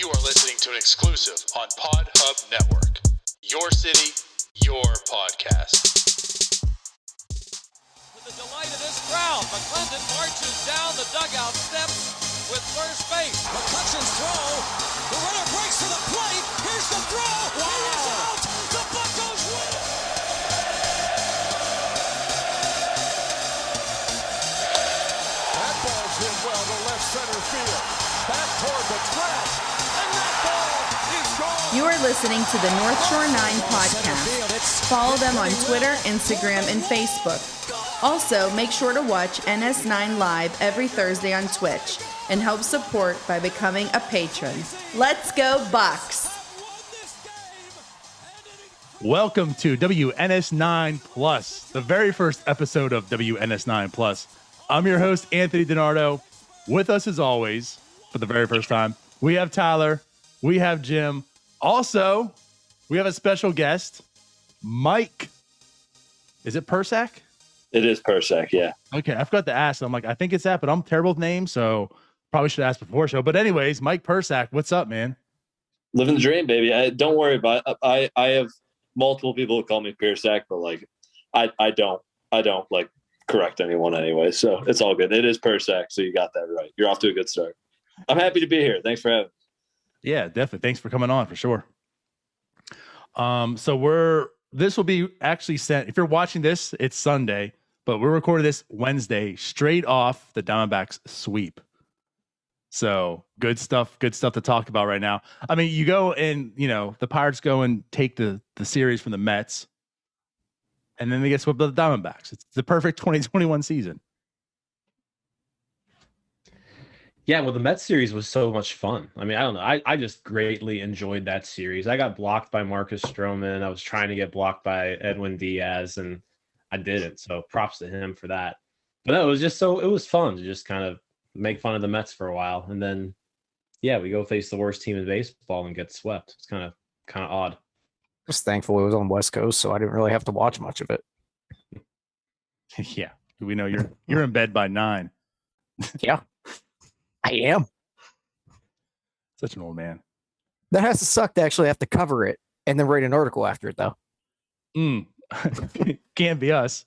You are listening to an exclusive on Pod Hub Network. Your city, your podcast. To the delight of this crowd, McClendon marches down the dugout steps with first base. McCutcheon's throw. The runner breaks to the plate. Here's the throw. Wow. He is out. The Buccos win. That ball's hit well to left center field. Back toward the track. And that ball is gone. You are listening to the North Shore 9 podcast. Follow them on Twitter, Instagram, and Facebook. Also, make sure to watch wNS9 live every Thursday on Twitch and help support by becoming a patron. Let's go Bucks! Welcome to wNS9 Plus, the very first episode of wNS9 Plus. I'm your host, Anthony DiNardo. With us as always, for the very first time, we have Tyler, we have Jim. Also, we have a special guest, Mike. Is it Persak? It is Persak, yeah. Okay, I forgot to ask. I'm like, I think it's that, but I'm terrible with names, so probably should ask before show. But anyways, Mike Persak, what's up, man? Living the dream, baby. Don't worry about it. I have multiple people who call me Persak, but like I don't like correct anyone anyway, so it's all good. It is Persak, so you got that right. You're off to a good start. I'm happy to be here. Thanks for having me. Yeah, definitely. Thanks for coming on for sure. So this will be actually sent. If you're watching this, it's Sunday, but we're recording this Wednesday, straight off the Diamondbacks sweep. So good stuff to talk about right now. I mean, you go and, the Pirates go and take the series from the Mets, and then they get swept by the Diamondbacks. It's the perfect 2021 season. Yeah, well, the Mets series was so much fun. I mean, I don't know. I just greatly enjoyed that series. I got blocked by Marcus Stroman. I was trying to get blocked by Edwin Diaz, and I didn't. So props to him for that. But no, it was fun to just kind of make fun of the Mets for a while. And then, yeah, we go face the worst team in baseball and get swept. It's kind of odd. Just thankful it was on the West Coast, so I didn't really have to watch much of it. Yeah, we know you're in bed by 9. Yeah. I am. Such an old man. That has to suck to actually have to cover it and then write an article after it, though. Can't be us.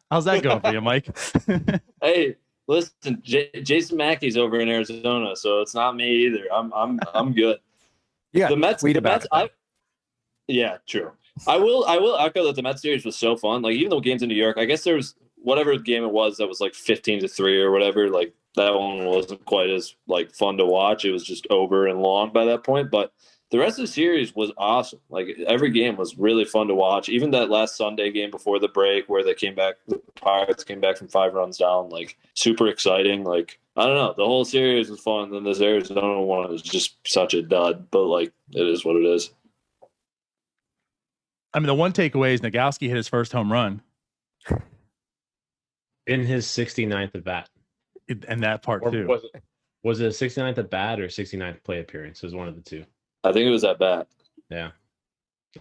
How's that going for you, Mike? Hey, listen, Jason Mackey's over in Arizona, so it's not me either. I'm good. Yeah, the Mets. Tweet the about Mets. it. Yeah, true. I will echo that the Mets series was so fun. Like even though games in New York, I guess there was whatever game it was that was like 15-3 or whatever. Like that one wasn't quite as like fun to watch. It was just over and long by that point. But the rest of the series was awesome. Like every game was really fun to watch. Even that last Sunday game before the break where the Pirates came back from 5 runs down, like super exciting. Like, I don't know. The whole series was fun. Then this Arizona one was just such a dud, but like it is what it is. I mean, the one takeaway is Nogowski hit his first home run. In his 69th at bat. And that part too. Was it 69th at bat or 69th play appearance? It was one of the two. I think it was at bat. Yeah.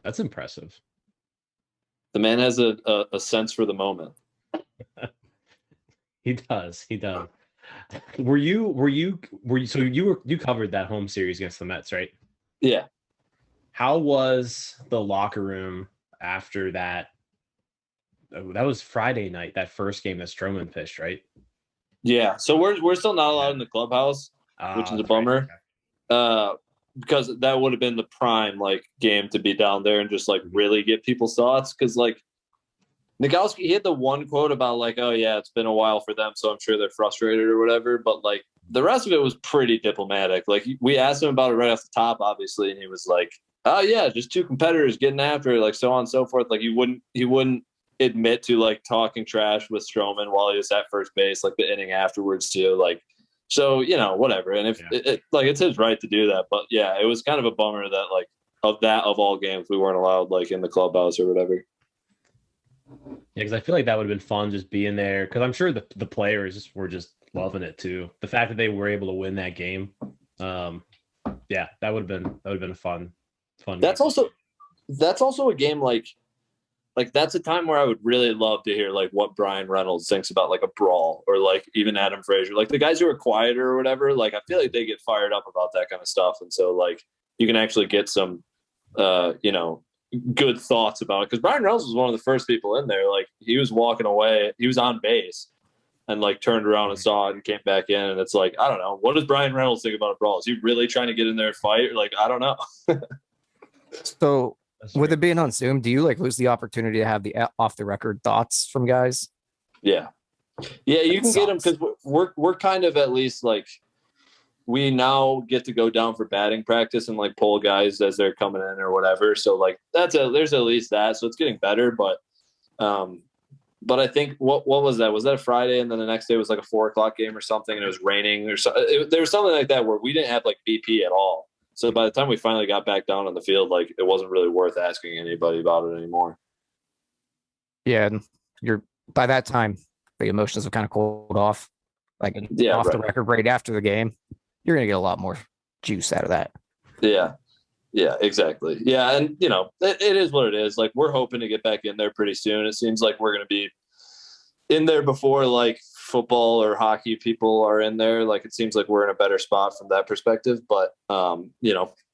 That's impressive. The man has a sense for the moment. He does. So you covered that home series against the Mets, right? Yeah. How was the locker room after that? That was Friday night, that first game that Stroman pitched, right? Yeah. So we're still not allowed in the clubhouse, which is a bummer. Right. Because that would have been the prime like game to be down there and just like really get people's thoughts. Because like Nogowski, he had the one quote about like, oh yeah, it's been a while for them, so I'm sure they're frustrated or whatever. But like the rest of it was pretty diplomatic. Like we asked him about it right off the top, obviously, and he was like, oh yeah, just two competitors getting after it, like so on and so forth. Like he wouldn't admit to like talking trash with Stroman while he was at first base, like the inning afterwards too. Like, so, whatever. And if it's his right to do that, but yeah, it was kind of a bummer that like of all games, we weren't allowed like in the clubhouse or whatever. Yeah. Cause I feel like that would have been fun just being there. Cause I'm sure the players were just loving it too. The fact that they were able to win that game. Yeah, that would have been a fun. That's also a game like like that's a time where I would really love to hear like what Brian Reynolds thinks about like a brawl, or like even Adam Frazier, like the guys who are quieter or whatever. Like I feel like they get fired up about that kind of stuff, and so like you can actually get some, good thoughts about it. Because Brian Reynolds was one of the first people in there. Like he was walking away, he was on base, and like turned around and saw it and came back in. And it's like, I don't know, what does Brian Reynolds think about a brawl? Is he really trying to get in there and fight? Like I don't know. So with it being on Zoom, do you like lose the opportunity to have the off the record thoughts from guys? Yeah, you can get them because we're kind of at least like we now get to go down for batting practice and like pull guys as they're coming in or whatever. So like there's at least that. So it's getting better, but I think what was that? Was that a Friday? And then the next day was like a 4:00 game or something, and it was raining or so. There was something like that where we didn't have like BP at all. So by the time we finally got back down on the field, like it wasn't really worth asking anybody about it anymore. Yeah, and by that time the emotions have kind of cooled off. Like off the record right after the game, you're gonna get a lot more juice out of that. Yeah, exactly. Yeah, and it is what it is. Like we're hoping to get back in there pretty soon. It seems like we're gonna be in there before like football or hockey people are in there. Like it seems like we're in a better spot from that perspective, but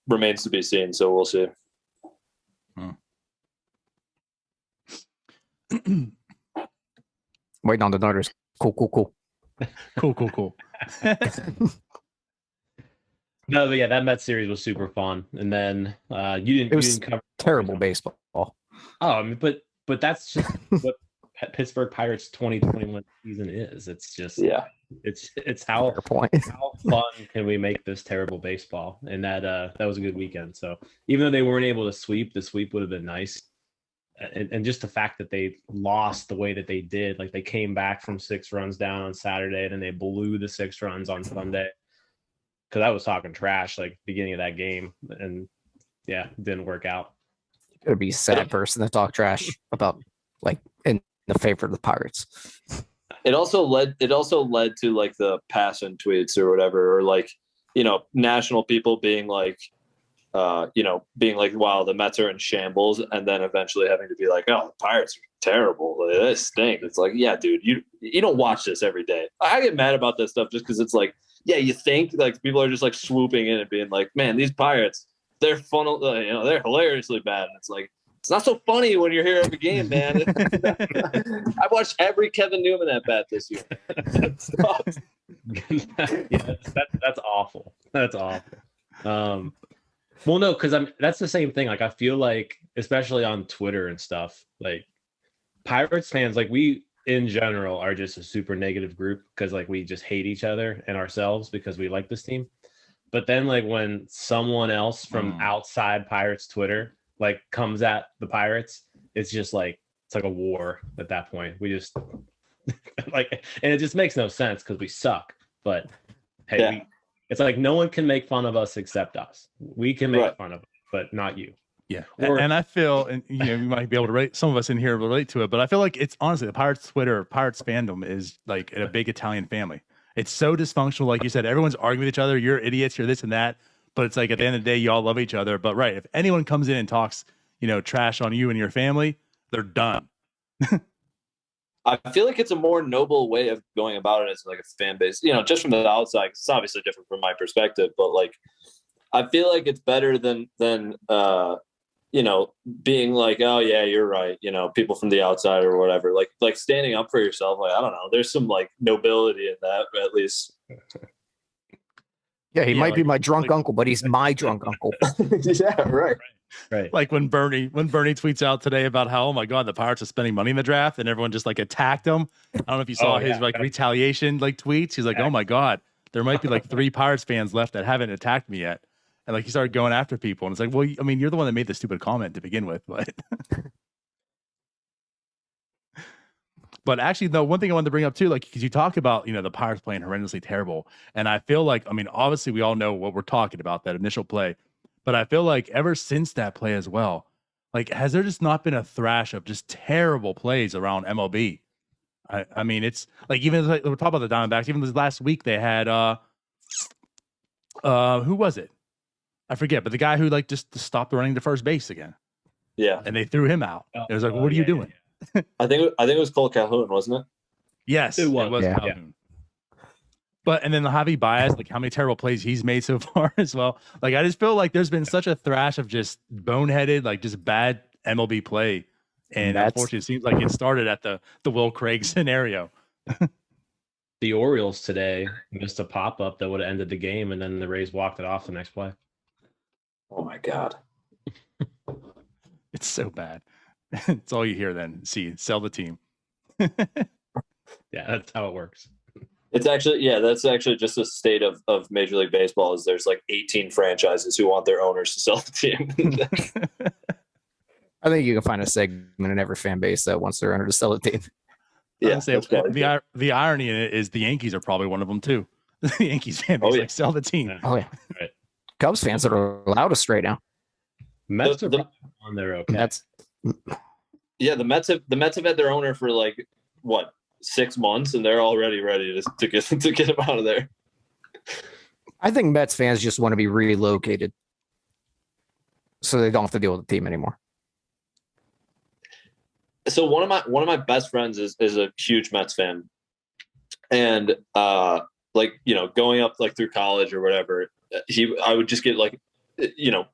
remains to be seen. So we'll see. Waiting on the Niners. Cool. Cool. No, but yeah, that Mets series was super fun. And then you didn't cover terrible baseball. Oh, I mean, but that's just what Pittsburgh Pirates 2021 season is. It's just it's how fun can we make this terrible baseball? And that was a good weekend. So even though they weren't able to sweep, the sweep would have been nice. And just the fact that they lost the way that they did, like they came back from 6 runs down on Saturday, and then they blew the 6 runs on Sunday. Because I was talking trash like beginning of that game, and it didn't work out. You gotta be a sad person to talk trash about like in the favor of the Pirates. It also led to like the passion tweets or whatever, or like national people being like wow, the Mets are in shambles, and then eventually having to be like, oh, the Pirates are terrible, they stink. It's like, yeah, dude, you don't watch this every day. I get mad about this stuff just because it's like, yeah, you think like people are just like swooping in and being like, man, these Pirates, they're fun, they're hilariously bad. And it's like, it's not so funny when you're here every game, man. I watched every Kevin Newman at bat this year. That's awful. That's awful. Well, no, because that's the same thing. Like I feel like, especially on Twitter and stuff, like Pirates fans, like we in general are just a super negative group because like we just hate each other and ourselves because we like this team. But then like when someone else from outside Pirates Twitter like comes at the Pirates, it's just like it's like a war at that point. We just like, and it just makes no sense because we suck. But hey, it's like no one can make fun of us except us. We can make fun of it, but not you. Yeah, and I feel, and you might be able to relate. Some of us in here relate to it, but I feel like it's honestly the Pirates Twitter, Pirates fandom is like a big Italian family. It's so dysfunctional, like you said. Everyone's arguing with each other. You're idiots. You're this and that. But it's like at the end of the day, you all love each other. But if anyone comes in and talks, trash on you and your family, they're done. I feel like it's a more noble way of going about it as like a fan base. Just from the outside, it's obviously different from my perspective, but like I feel like it's better than being like, oh yeah, you're right. People from the outside or whatever, like standing up for yourself. Like, I don't know. There's some like nobility in that, at least. Yeah. He might be my drunk uncle, but he's my drunk uncle. Yeah. Right. Like when Bernie tweets out today about how, oh my God, the Pirates are spending money in the draft, and everyone just like attacked him. I don't know if you saw his retaliation like tweets. He's like, oh my God, there might be like 3 Pirates fans left that haven't attacked me yet. And like he started going after people, and it's like, well, I mean, you're the one that made the stupid comment to begin with, but actually, though, one thing I wanted to bring up too, like because you talk about the Pirates playing horrendously terrible, and I feel like, I mean, obviously we all know what we're talking about, that initial play, but I feel like ever since that play as well, like has there just not been a thrash of just terrible plays around MLB? I mean, it's like even like, we're talking about the Diamondbacks. Even this last week they had who was it? I forget, but the guy who like just stopped running to first base again. Yeah. And they threw him out. It was like, what are you doing? Yeah. I think it was Cole Calhoun, wasn't it? Yes, it was Calhoun. But and then the Javi Baez, like how many terrible plays he's made so far as well. Like I just feel like there's been such a thrash of just boneheaded, like just bad MLB play. And unfortunately, it seems like it started at the Will Craig scenario. The Orioles today missed a pop-up that would have ended the game, and then the Rays walked it off the next play. Oh, my God. It's so bad. It's all you hear then. See, sell the team. Yeah, that's how it works. It's actually, that's actually just a state of Major League Baseball is there's like 18 franchises who want their owners to sell the team. I think you can find a segment in every fan base that wants their owner to sell the team. Yeah, the irony in it is the Yankees are probably one of them too. The Yankees fan base like sell the team. Oh yeah, right. Cubs fans that are allowed to straight now. Mets are on their okay. The Mets have had their owner for like what 6 months, and they're already ready to get him out of there. I think Mets fans just want to be relocated, so they don't have to deal with the team anymore. So one of my best friends is a huge Mets fan, and going up like through college or whatever, I would just get like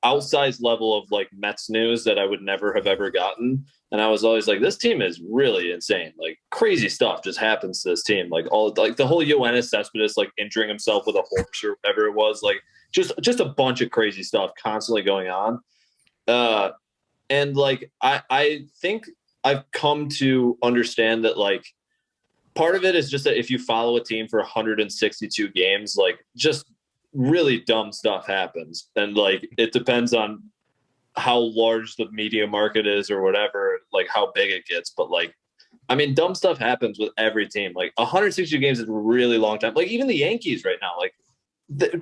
outsized level of like Mets news that I would never have ever gotten, and I was always like, this team is really insane, like crazy stuff just happens to this team, like all like the whole wNS Cespedes like injuring himself with a horse or whatever it was, like just a bunch of crazy stuff constantly going on, and like I think I've come to understand that like part of it is just that if you follow a team for 162 games, like just really dumb stuff happens. And like, it depends on how large the media market is or whatever, like how big it gets. But like, I mean, dumb stuff happens with every team. Like 162 games is a really long time. Like even the Yankees right now, like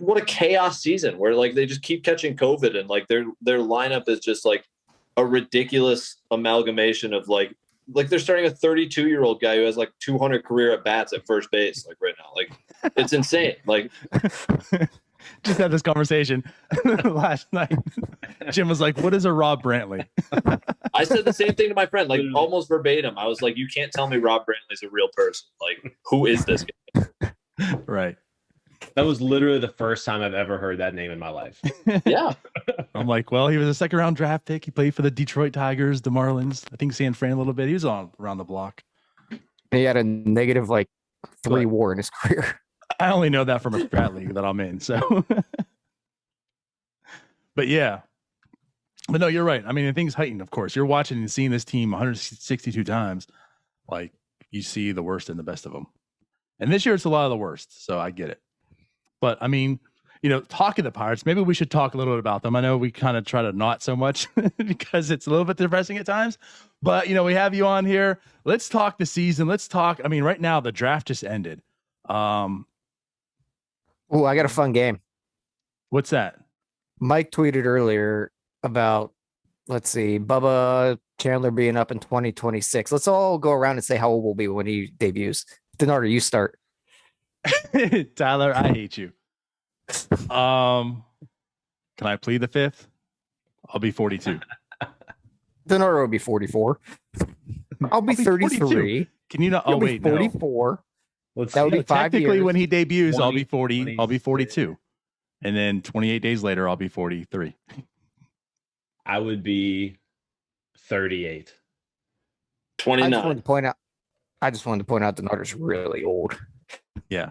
what a chaos season where like they just keep catching COVID and like their lineup is just like a ridiculous amalgamation of like they're starting a 32-year-old guy who has like 200 career at bats at first base like right now. Like it's insane. Like just had this conversation last night. Jim was like, what is a Rob Brantley? I said the same thing to my friend, like almost verbatim. I was like, you can't tell me Rob Brantley's a real person. Like, who is this guy? Right. That was literally the first time I've ever heard that name in my life. Yeah. I'm like, well, he was a second round draft pick. He played for the Detroit Tigers, the Marlins. I think San Fran a little bit. He was around the block. He had a negative 3 WAR in his career. I only know that from a strat league that I'm in. So, but yeah, but no, you're right. I mean, things heightened, of course. You're watching and seeing this team 162 times. Like you see the worst and the best of them. And this year it's a lot of the worst. So I get it. But I mean, talking the Pirates, maybe we should talk a little bit about them. I know we kind of try to not so much because it's a little bit depressing at times, but we have you on here. Let's talk the season. Let's talk. I mean, right now the draft just ended. Oh, I got a fun game. What's that? Mike tweeted earlier about, let's see, Bubba Chandler being up in 2026. Let's all go around and say how old we'll be when he debuts. Denardo, you start. Tyler, I hate you. Can I plead the fifth? I'll be 42. Denardo will be 44. I'll be 33. 42. Can you not? You'll be 44. No. That would be 5 technically years. when he debuts, 20, I'll be 40. 20, I'll be 42, and then 28 days later, I'll be 43. I would be 38. 29. I just wanted to point out Denardo's really old. Yeah,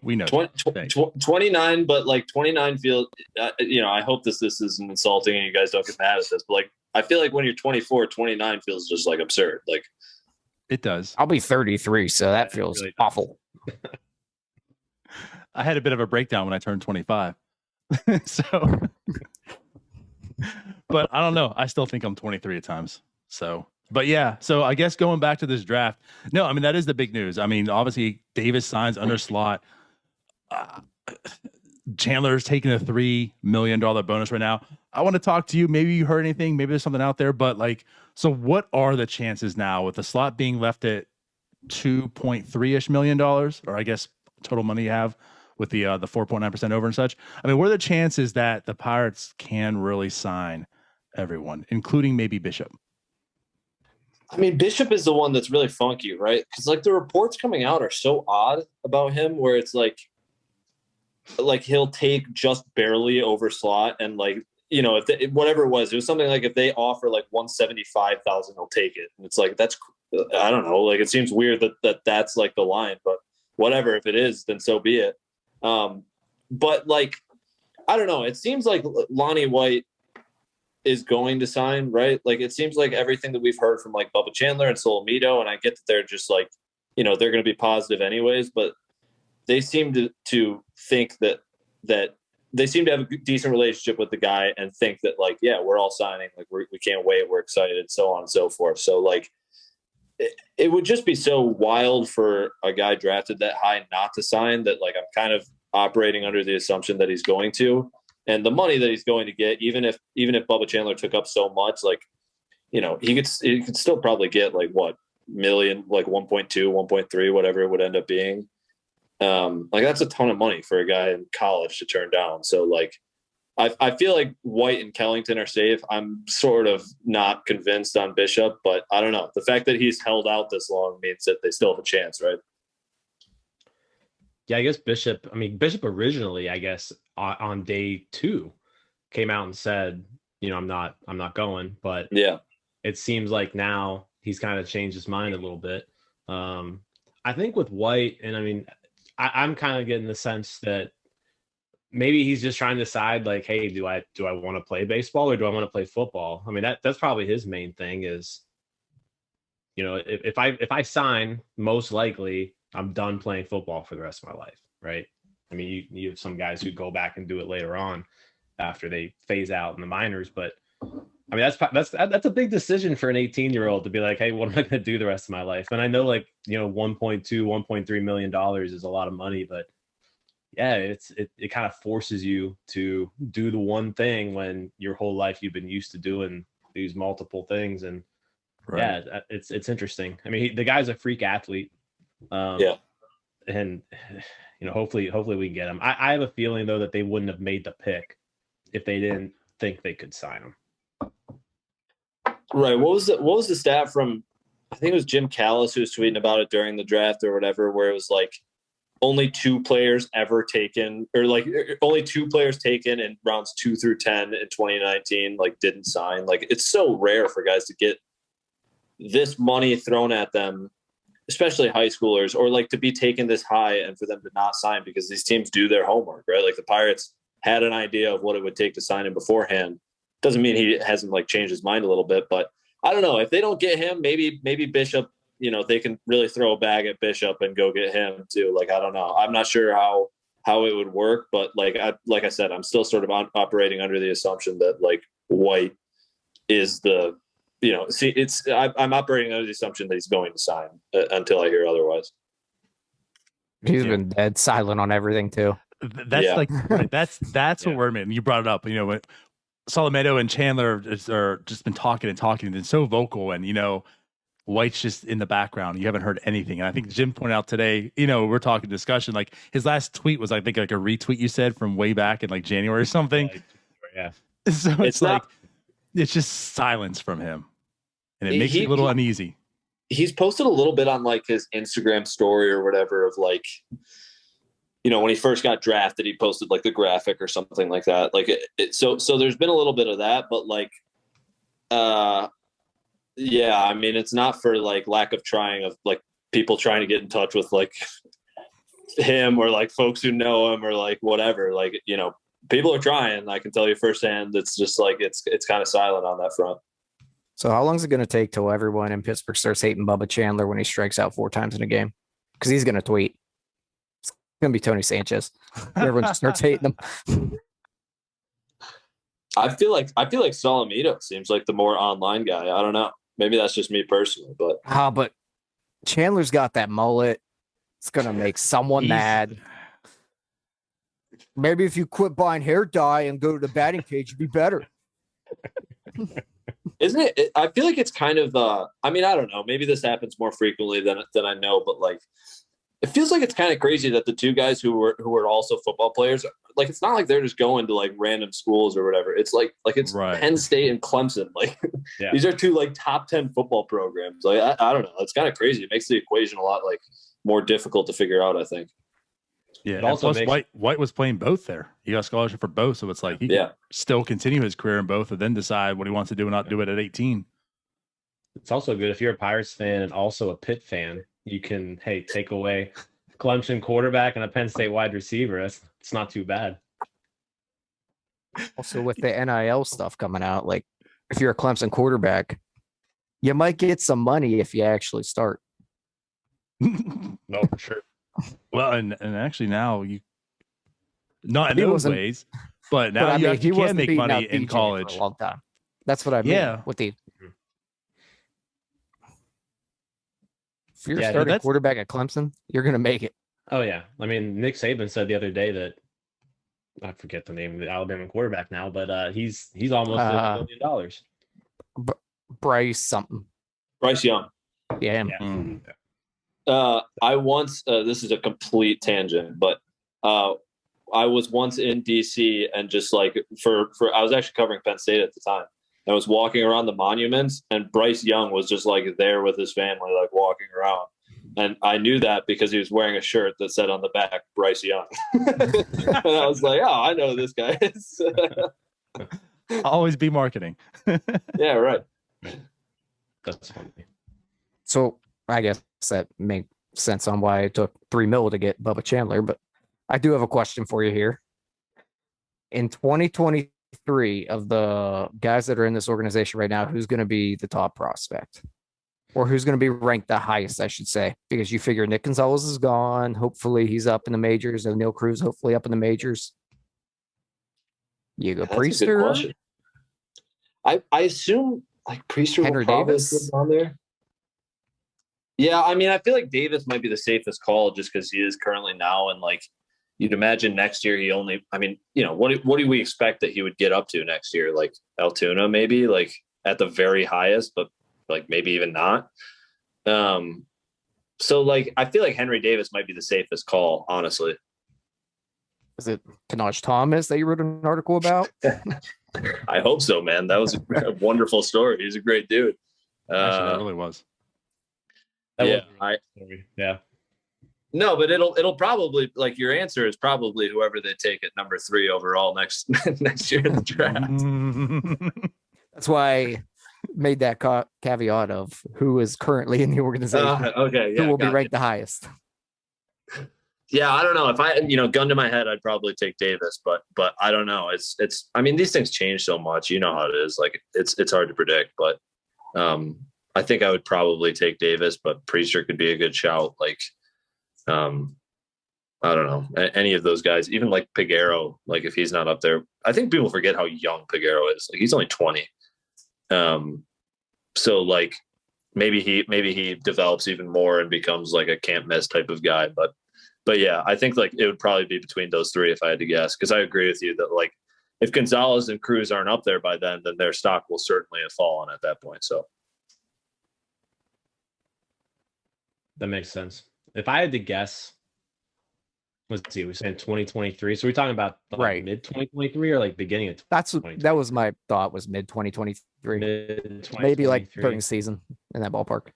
we know. 29, but like 29 feels. I hope this isn't insulting and you guys don't get mad at this, but like I feel like when you're 24, 29 feels just like absurd. Like it does. I'll be 33, so that feels really awful. I had a bit of a breakdown when I turned 25. So, but I don't know. I still think I'm 23 at times. So, but yeah. So I guess going back to this draft, no, I mean, that is the big news. I mean, obviously Davis signs under slot. Chandler's taking a $3 million bonus right now. I want to talk to you. Maybe you heard anything. Maybe there's something out there, but like, so what are the chances now with the slot being left at $2.3-ish million, or I guess total money you have with the 4.9% over and such? I mean, what are the chances that the Pirates can really sign everyone, including maybe Bishop. I mean, Bishop is the one that's really funky, right? Because like the reports coming out are so odd about him, where it's like he'll take just barely over slot, and like, you know, whatever it was something like if they offer like 175,000, he'll take it. And it's like, that's, I don't know, like it seems weird that's like the line, but whatever. If it is, then so be it. But like, I don't know. It seems like Lonnie White is going to sign, right? Like it seems like everything that we've heard from like Bubba Chandler and Solomito, and I get that they're just like, you know, they're going to be positive anyways, but they seem to think that they seem to have a decent relationship with the guy and think that like, yeah, we're all signing, like we can't wait, we're excited, so on and so forth. So like, it would just be so wild for a guy drafted that high not to sign. That like, I'm kind of operating under the assumption that he's going to, and the money that he's going to get, even if Bubba Chandler took up so much, like, you know, he could still probably get like what million, like 1.2, 1.3, whatever it would end up being. Like that's a ton of money for a guy in college to turn down. So like, I feel like White and Kellington are safe. I'm sort of not convinced on Bishop, but I don't know. The fact that he's held out this long means that they still have a chance, right? Yeah, I guess Bishop originally, I guess on day 2 came out and said, you know, I'm not going, but yeah, it seems like now he's kind of changed his mind a little bit. I think with White, and I mean, I'm kind of getting the sense that maybe he's just trying to decide like, hey, do I want to play baseball or do I want to play football? I mean, that's probably his main thing is, you know, if I sign, most likely I'm done playing football for the rest of my life, right? I mean, you have some guys who go back and do it later on after they phase out in the minors, but I mean, that's a big decision for an 18-year-old to be like, hey, what am I going to do the rest of my life? And I know, like, you know, $1.3 million is a lot of money, but yeah, it kind of forces you to do the one thing when your whole life you've been used to doing these multiple things. And right. Yeah, it's interesting. I mean, the guy's a freak athlete. And you know, hopefully we can get him. I have a feeling though that they wouldn't have made the pick if they didn't think they could sign him. Right. What was the stat from? I think it was Jim Callis who was tweeting about it during the draft or whatever, where it was like only 2 players ever taken, or like only 2 players taken in rounds 2 through 10 in 2019, like didn't sign. Like it's so rare for guys to get this money thrown at them, especially high schoolers, or like to be taken this high and for them to not sign because these teams do their homework, right? Like the Pirates had an idea of what it would take to sign him beforehand. Doesn't mean he hasn't like changed his mind a little bit, but I don't know if they don't get him, maybe Bishop, you know, they can really throw a bag at Bishop and go get him too. Like, I don't know. I'm not sure how it would work, but like I said, I'm still sort of operating under the assumption that like White is the, you know, I'm operating under the assumption that he's going to sign until I hear otherwise. He's been dead silent on everything too. That's like, right, that's what we're in. You brought it up, you know, when Solometo and Chandler are just been talking and so vocal, and, you know, White's just in the background. You haven't heard anything. And I think Jim pointed out today, you know, we're talking discussion, like his last tweet was, I think, like a retweet you said from way back in like January or something. Yeah. So it's like, it's just silence from him. And it makes me a little uneasy. He's posted a little bit on like his Instagram story or whatever of like, you know, when he first got drafted, he posted like the graphic or something like that. Like so there's been a little bit of that, but like, yeah, I mean, it's not for like lack of trying, of like people trying to get in touch with like him or like folks who know him or like whatever. Like, you know, people are trying. I can tell you firsthand. It's just like it's kind of silent on that front. So how long is it going to take till everyone in Pittsburgh starts hating Bubba Chandler when he strikes out 4 times in a game? Because he's going to tweet. It's going to be Tony Sanchez. Everyone just starts hating him. I feel like Solomito seems like the more online guy. I don't know. Maybe that's just me personally, but but Chandler's got that mullet. It's gonna make someone mad. Maybe if you quit buying hair dye and go to the batting cage, you'd be better. Isn't it? I feel like it's kind of. I mean, I don't know. Maybe this happens more frequently than I know, but like, it feels like it's kind of crazy that the two guys who were also football players, like it's not like they're just going to like random schools or whatever. It's like it's Right. Penn State and Clemson. Like these are two like top 10 football programs. Like I don't know. It's kind of crazy. It makes the equation a lot like more difficult to figure out, I think. Yeah. Also, plus White was playing both there. He got a scholarship for both, so it's like he can still continue his career in both, and then decide what he wants to do and not do it at 18. It's also good if you're a Pirates fan and also a Pitt fan. You can take away Clemson quarterback and a Penn State wide receiver. It's not too bad. Also, with the NIL stuff coming out, like if you're a Clemson quarterback, you might get some money if you actually start. No, for sure. Well, and actually now you not in those ways, but now you can make money in college. For a long time. That's what I mean. Yeah. With the if you're starting quarterback at Clemson, you're going to make it. Oh, yeah. I mean, Nick Saban said the other day that I forget the name of the Alabama quarterback now, but he's almost $1 million. Bryce Young. Yeah. I once this is a complete tangent, but I was once in DC and just like for I was actually covering Penn State at the time. I was walking around the monuments and Bryce Young was just like there with his family, like walking around. And I knew that because he was wearing a shirt that said on the back, Bryce Young. And I was like, oh, I know who this guy is. Always be marketing. Yeah, right. That's funny. So I guess that makes sense on why it took $3 million to get Bubba Chandler. But I do have a question for you here. In 2023, of the guys that are in this organization right now, who's going to be the top prospect? Or who's going to be ranked the highest, I should say? Because you figure Nick Gonzalez is gone. Hopefully he's up in the majors. And Neil Cruz, hopefully up in the majors. You go Priester. I assume like Priester Henry Davis on there. Yeah, I mean, I feel like Davis might be the safest call just because he is currently now, and like you'd imagine next year he only. I mean, you know, what do we expect that he would get up to next year? Like Altoona, maybe like at the very highest, but like maybe even not. So like I feel like Henry Davis might be the safest call, honestly. Is it Kanaj Thomas that you wrote an article about? I hope so, man. That was a wonderful story. He's a great dude. Actually, that really was. Yeah. No, but it'll probably, like, your answer is probably whoever they take at number 3 overall next year in the draft. That's why I made that caveat of who is currently in the organization. Okay, yeah, who will be ranked the highest. Yeah, I don't know. If I, gun to my head, I'd probably take Davis, but I don't know. It's. I mean, these things change so much. You know how it is. Like it's hard to predict, but I think I would probably take Davis, but Priester could be a good shout. Like, I don't know, any of those guys, even like Piguero. Like if he's not up there, I think people forget how young Piguero is. Like he's only 20. So like maybe he develops even more and becomes like a can't miss type of guy, but yeah, I think like it would probably be between those 3 if I had to guess, because I agree with you that like if Gonzalez and Cruz aren't up there by then their stock will certainly have fallen at that point. So that makes sense. If I had to guess, let's see, we're saying 2023. So we're talking about like mid 2023 or like beginning of that was my thought, was mid 2023. Maybe like during the season in that ballpark.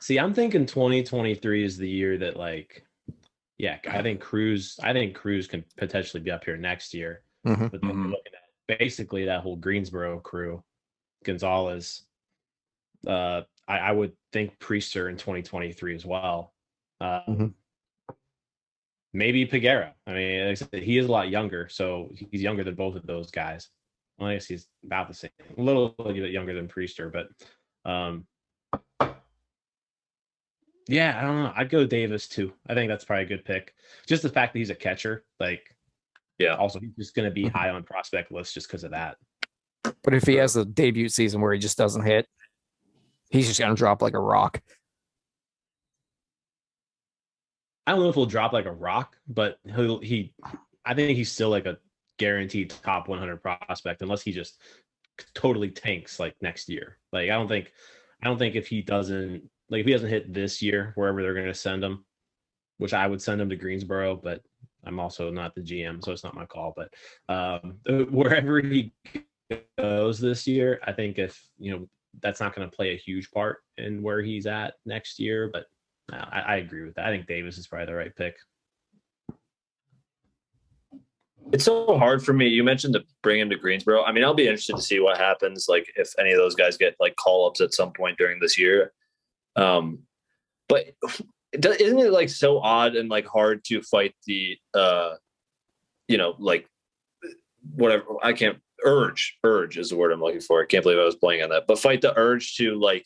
See, I'm thinking 2023 is the year that like, yeah, I think Cruz can potentially be up here next year. Mm-hmm. But then we're looking at basically that whole Greensboro crew, Gonzalez. I would think Priester in 2023 as well. Maybe Piguero. I mean, like I said, he is a lot younger, so he's younger than both of those guys. Well, I guess he's about the same, a little bit younger than Priester, but yeah, I don't know. I'd go Davis too. I think that's probably a good pick. Just the fact that he's a catcher, like, yeah. Also, he's just going to be high on prospect list just because of that. But if he has a debut season where he just doesn't hit, he's just going to drop like a rock. I don't know if he'll drop like a rock, but I think he's still like a guaranteed top 100 prospect unless he just totally tanks like next year. Like I don't think if he doesn't hit this year wherever they're going to send him, which I would send him to Greensboro, but I'm also not the GM, so it's not my call. But wherever he goes this year, I think if that's not going to play a huge part in where he's at next year. But I agree with that. I think Davis is probably the right pick. It's so hard for me. You mentioned to bring him to Greensboro. I mean, I'll be interested to see what happens, like if any of those guys get like call-ups at some point during this year. But isn't it like so odd and like hard to fight the, like whatever, I can't, urge is the word I'm looking for. I can't believe I was playing on that, but fight the urge to like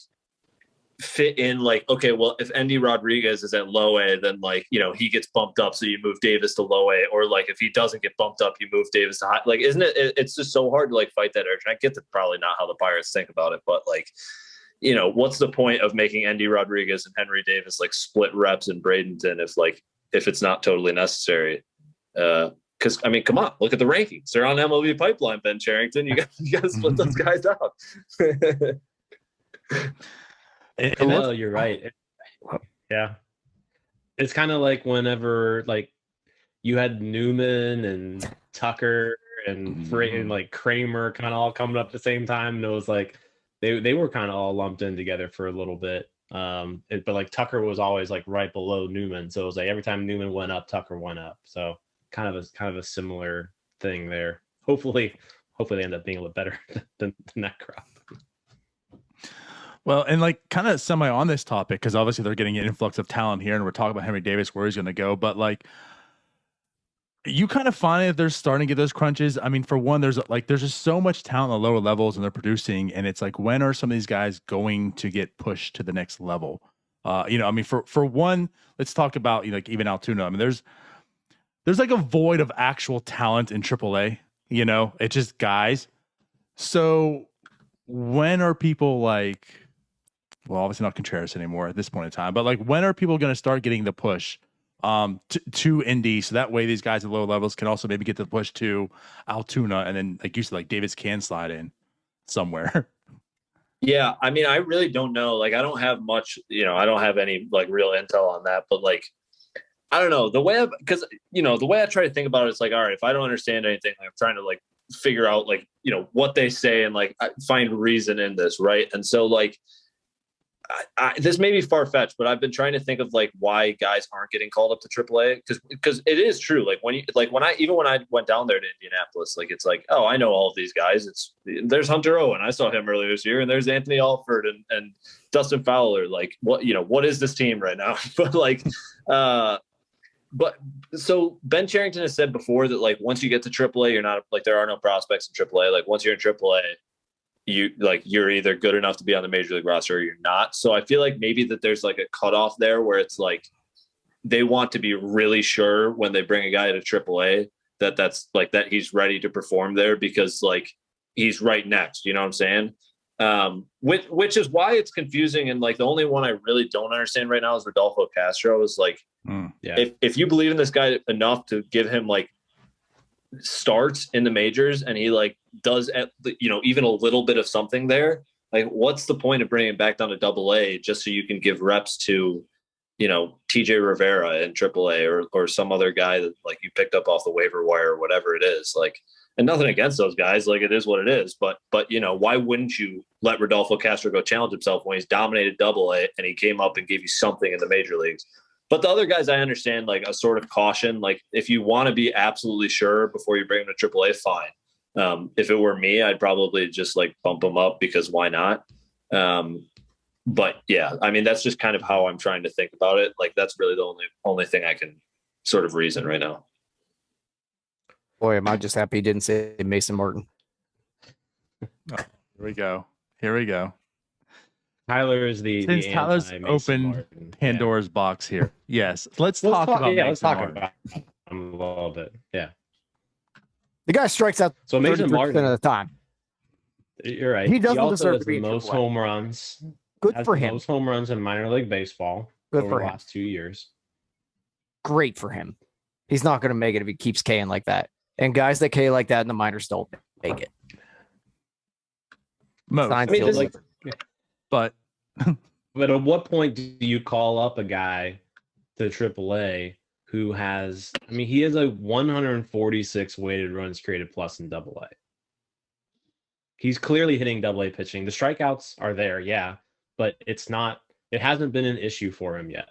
fit in, like, okay, well, if Endy Rodriguez is at low A, then like, he gets bumped up, so you move Davis to low A, or like if he doesn't get bumped up, you move Davis to high. Like, isn't it's just so hard to like fight that urge. And I get that probably not how the Pirates think about it, but like, what's the point of making Endy Rodriguez and Henry Davis like split reps in Bradenton if it's not totally necessary? Because I mean, come on, look at the rankings. They're on MLB Pipeline, Ben Cherington. You got to split those guys out. You're right. Yeah, it's kind of like whenever like you had Newman and Tucker and like Kramer kind of all coming up at the same time, and it was like they were kind of all lumped in together for a little bit. But like Tucker was always like right below Newman, so it was like every time Newman went up, Tucker went up. So kind of a similar thing there. Hopefully they end up being a little better than that crop. Well, and like kind of semi on this topic, because obviously they're getting an influx of talent here, and we're talking about Henry Davis, where he's going to go. But like, you kind of find that they're starting to get those crunches. I mean, for one, there's just so much talent on the lower levels, and they're producing, and it's like, when are some of these guys going to get pushed to the next level? I mean, for one, let's talk about like even Altoona. I mean, there's like a void of actual talent in AAA. It's just guys. So when are people like, well, obviously not Contreras anymore at this point in time, but like, when are people going to start getting the push to Indy, so that way these guys at lower levels can also maybe get the push to Altoona, and then like you said, like Davis can slide in somewhere. Yeah, I mean, I really don't know. Like, I don't have much, I don't have any like real intel on that, but like, I don't know the way the way I try to think about it is like, all right, if I don't understand anything, like, I'm trying to like figure out like, what they say and like find reason in this. Right. And so like, this may be far-fetched, but I've been trying to think of like why guys aren't getting called up to AAA, because it is true. Like when I went down there to Indianapolis, like it's like, oh, I know all of these guys. There's Hunter Owen, I saw him earlier this year, and there's Anthony Alford and Dustin Fowler. Like what is this team right now? But like, but so Ben Cherington has said before that like once you get to AAA, you're not like, there are no prospects in AAA. Like once you're in AAA, you're either good enough to be on the major league roster or you're not. So I feel like maybe that there's like a cutoff there where it's like they want to be really sure when they bring a guy to AAA that's like that he's ready to perform there, because like he's right next. You know what I'm saying? Which is why it's confusing. And like the only one I really don't understand right now is Rodolfo Castro. Is like, if you believe in this guy enough to give him like starts in the majors, and he like does even a little bit of something there, like what's the point of bringing him back down to AA just so you can give reps to TJ Rivera in AAA or some other guy that like you picked up off the waiver wire or whatever it is? Like, and nothing against those guys, like it is what it is, but why wouldn't you let Rodolfo Castro go challenge himself when he's dominated AA and he came up and gave you something in the major leagues? But the other guys, I understand like a sort of caution. Like if you want to be absolutely sure before you bring him to AAA, fine. If it were me, I'd probably just like bump him up, because why not? But yeah, I mean, that's just kind of how I'm trying to think about it. Like that's really the only thing I can sort of reason right now. Boy, am I just happy he didn't say Mason Martin. Oh, here we go. Tyler is since Tyler's opened Pandora's box here. Yes, let's talk about him a little bit. Yeah, the guy strikes out so 30% of the time. You're right. He doesn't deserve to be the most home runs. Good for him. Most home runs in minor league baseball over the last 2 years. Great for him. He's not going to make it if he keeps K'ing like that. And guys that K like that in the minors don't make it. Most. I mean, but at what point do you call up a guy to AAA who has, I mean, he has a 146 weighted runs created plus in AA. He's clearly hitting AA pitching. The strikeouts are there, yeah, but it hasn't been an issue for him yet.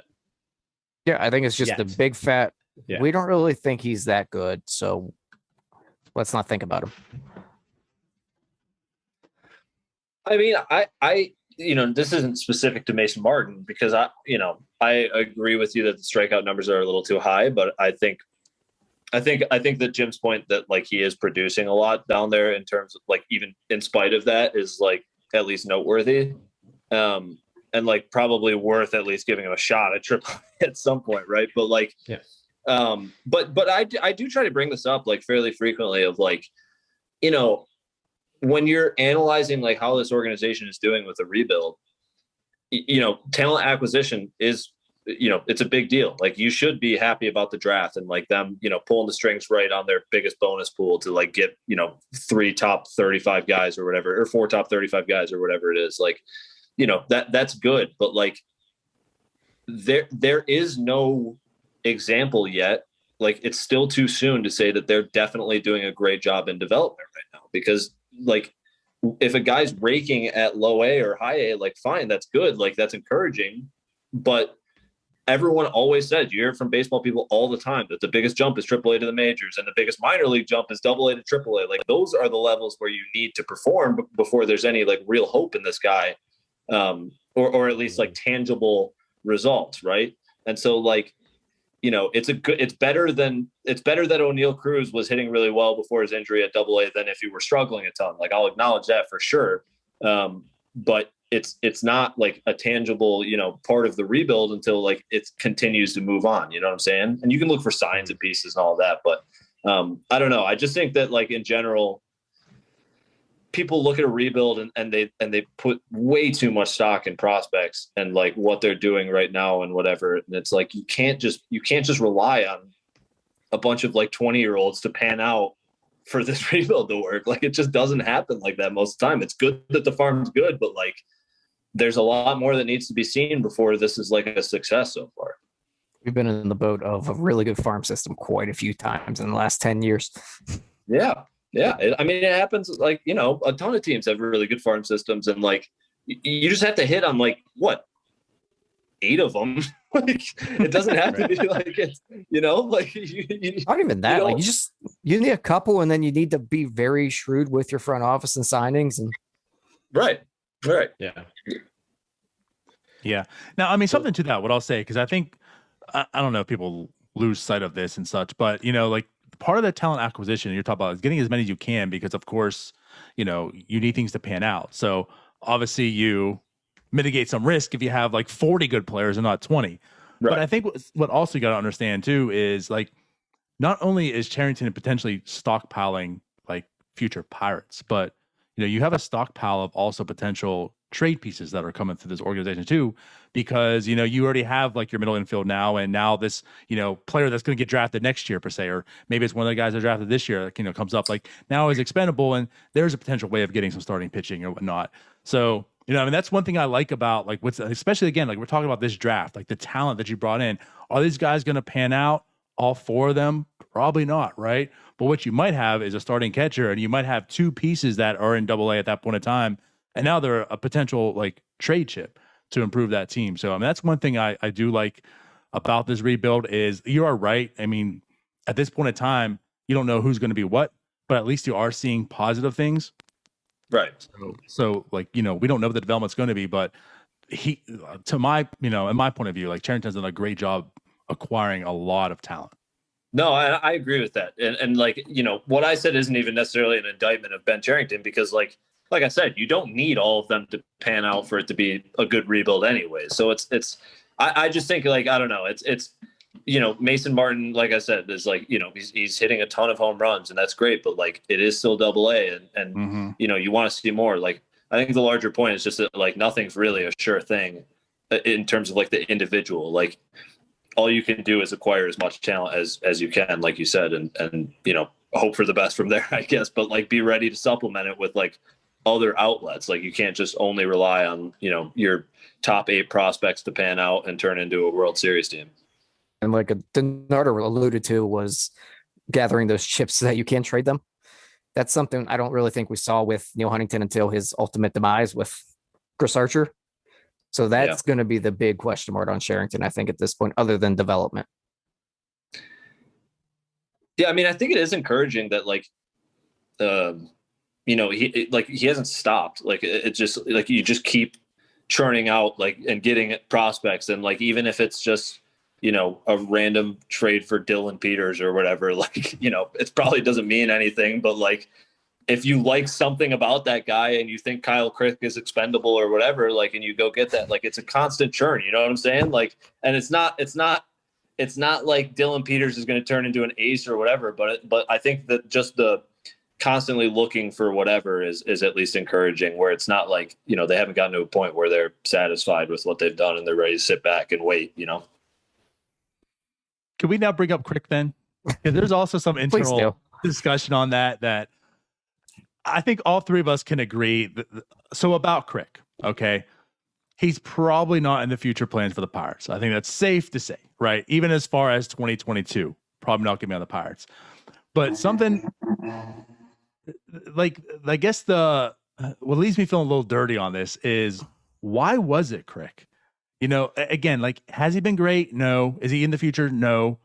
Yeah, I think it's just the big fat. Yeah. We don't really think he's that good, so let's not think about him. I mean, I this isn't specific to Mason Martin because I agree with you that the strikeout numbers are a little too high, but I think that Jim's point that like he is producing a lot down there in terms of like even in spite of that is like at least noteworthy, and like probably worth at least giving him a shot at triple at some point, right? But like, yeah. But I do try to bring this up like fairly frequently of like, when you're analyzing like how this organization is doing with the rebuild, talent acquisition is, it's a big deal. Like you should be happy about the draft and like them, pulling the strings right on their biggest bonus pool to like get, 3 top 35 guys or whatever, or 4 top 35 guys or whatever it is. Like, that's good. But like there is no example yet. Like it's still too soon to say that they're definitely doing a great job in development right now, because like if a guy's raking at low A or high A, like fine, that's good. Like that's encouraging. But everyone always said, you hear it from baseball people all the time, that the biggest jump is AAA to the majors and the biggest minor league jump is AA to AAA. Like those are the levels where you need to perform before there's any like real hope in this guy, or at least like tangible results, right? And so like, it's better that O'Neal Cruz was hitting really well before his injury at AA than if he were struggling a ton. Like I'll acknowledge that for sure. But it's not like a tangible, part of the rebuild until like it continues to move on. You know what I'm saying? And you can look for signs and pieces and all that, but I don't know. I just think that like in general, people look at a rebuild and they put way too much stock in prospects and like what they're doing right now and whatever. And it's like, you can't just rely on a bunch of like 20-year-olds to pan out for this rebuild to work. Like it just doesn't happen like that most of the time. It's good that the farm's good, but like there's a lot more that needs to be seen before this is like a success so far. We've been in the boat of a really good farm system quite a few times in the last 10 years. Yeah. Yeah. It happens like, a ton of teams have really good farm systems and like, you just have to hit on like what, 8 of them. Like it doesn't have to be like it's, like not even that. Like you need a couple, and then you need to be very shrewd with your front office and signings. And right. Yeah. Now, something to that. What I'll say, because I think I don't know if people lose sight of this and such, but like part of the talent acquisition you're talking about is getting as many as you can, because of course, you need things to pan out. So obviously you mitigate some risk if you have like 40 good players and not 20. Right. But I think what also you got to understand too is like, not only is Cherington potentially stockpiling like future Pirates, but you have a stockpile of also potential trade pieces that are coming through this organization too, because you already have like your middle infield now, and now this player that's going to get drafted next year per se, or maybe it's one of the guys that drafted this year that comes up like now is expendable, and there's a potential way of getting some starting pitching or whatnot. So that's one thing I like about like what's, especially again, like we're talking about this draft, like the talent that you brought in. Are these guys going to pan out? All 4 of them? Probably not, right? But what you might have is a starting catcher, and you might have 2 pieces that are in AA at that point in time, and now they're a potential like trade chip to improve that team. So that's one thing I do like about this rebuild is you are right. At this point in time, you don't know who's going to be what, but at least you are seeing positive things. Right. So like, we don't know what the development's going to be, but in my point of view, like Cherington's done a great job acquiring a lot of talent. No, I agree with that. And like, what I said isn't even necessarily an indictment of Ben Cherington, because like I said, you don't need all of them to pan out for it to be a good rebuild anyway. So I just think like, I don't know, it's Mason Martin, like I said, is like, he's hitting a ton of home runs, and that's great, but like it is still AA, and mm-hmm. You want to see more. Like I think the larger point is just that like nothing's really a sure thing in terms of like the individual. Like all you can do is acquire as much talent as you can, like you said, and hope for the best from there, I guess, but like be ready to supplement it with like other outlets. Like you can't just only rely on, your top 8 prospects to pan out and turn into a World Series team. like Denarder alluded to, was gathering those chips so that you can trade them. That's something I don't really think we saw with Neil Huntington until his ultimate demise with Chris Archer. So that's going to be the big question mark on Sherrington, I think, at this point, other than development. Yeah, I mean, I think it is encouraging that, like, he hasn't stopped. Like, it's just like you just keep churning out, like, and getting prospects, and like even if it's just a random trade for Dylan Peters or whatever, like, it probably doesn't mean anything, but like if you like something about that guy and you think Kyle Crick is expendable or whatever, like, and you go get that, like, it's a constant churn, you know what I'm saying? Like, and it's not like Dylan Peters is going to turn into an ace or whatever, but I think that just the constantly looking for whatever is at least encouraging, where it's not like, they haven't gotten to a point where they're satisfied with what they've done and they're ready to sit back and wait, Can we now bring up Crick then? Because there's also some internal discussion on that I think all three of us can agree. So about Crick, okay, he's probably not in the future plans for the Pirates. I think that's safe to say, right? Even as far as 2022, probably not going to be on the Pirates. But something like, I guess what leaves me feeling a little dirty on this is, why was it Crick? Again, like, has he been great? No. Is he in the future? No.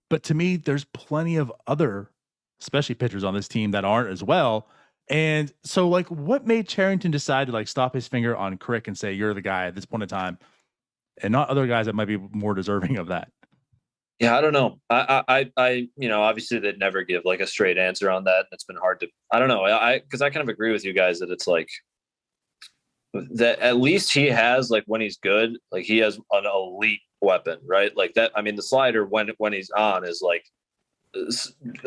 But to me, there's plenty of other, especially pitchers on this team, that aren't as well. And so, like, what made Cherington decide to, like, stop his finger on Crick and say, you're the guy at this point in time, and not other guys that might be more deserving of that? Yeah, I don't know. I obviously they'd never give like a straight answer on that. It's been hard to, I don't know. Because I kind of agree with you guys that it's like, that at least he has, like, when he's good, like, he has an elite weapon, right? Like that. I mean, the slider when he's on is like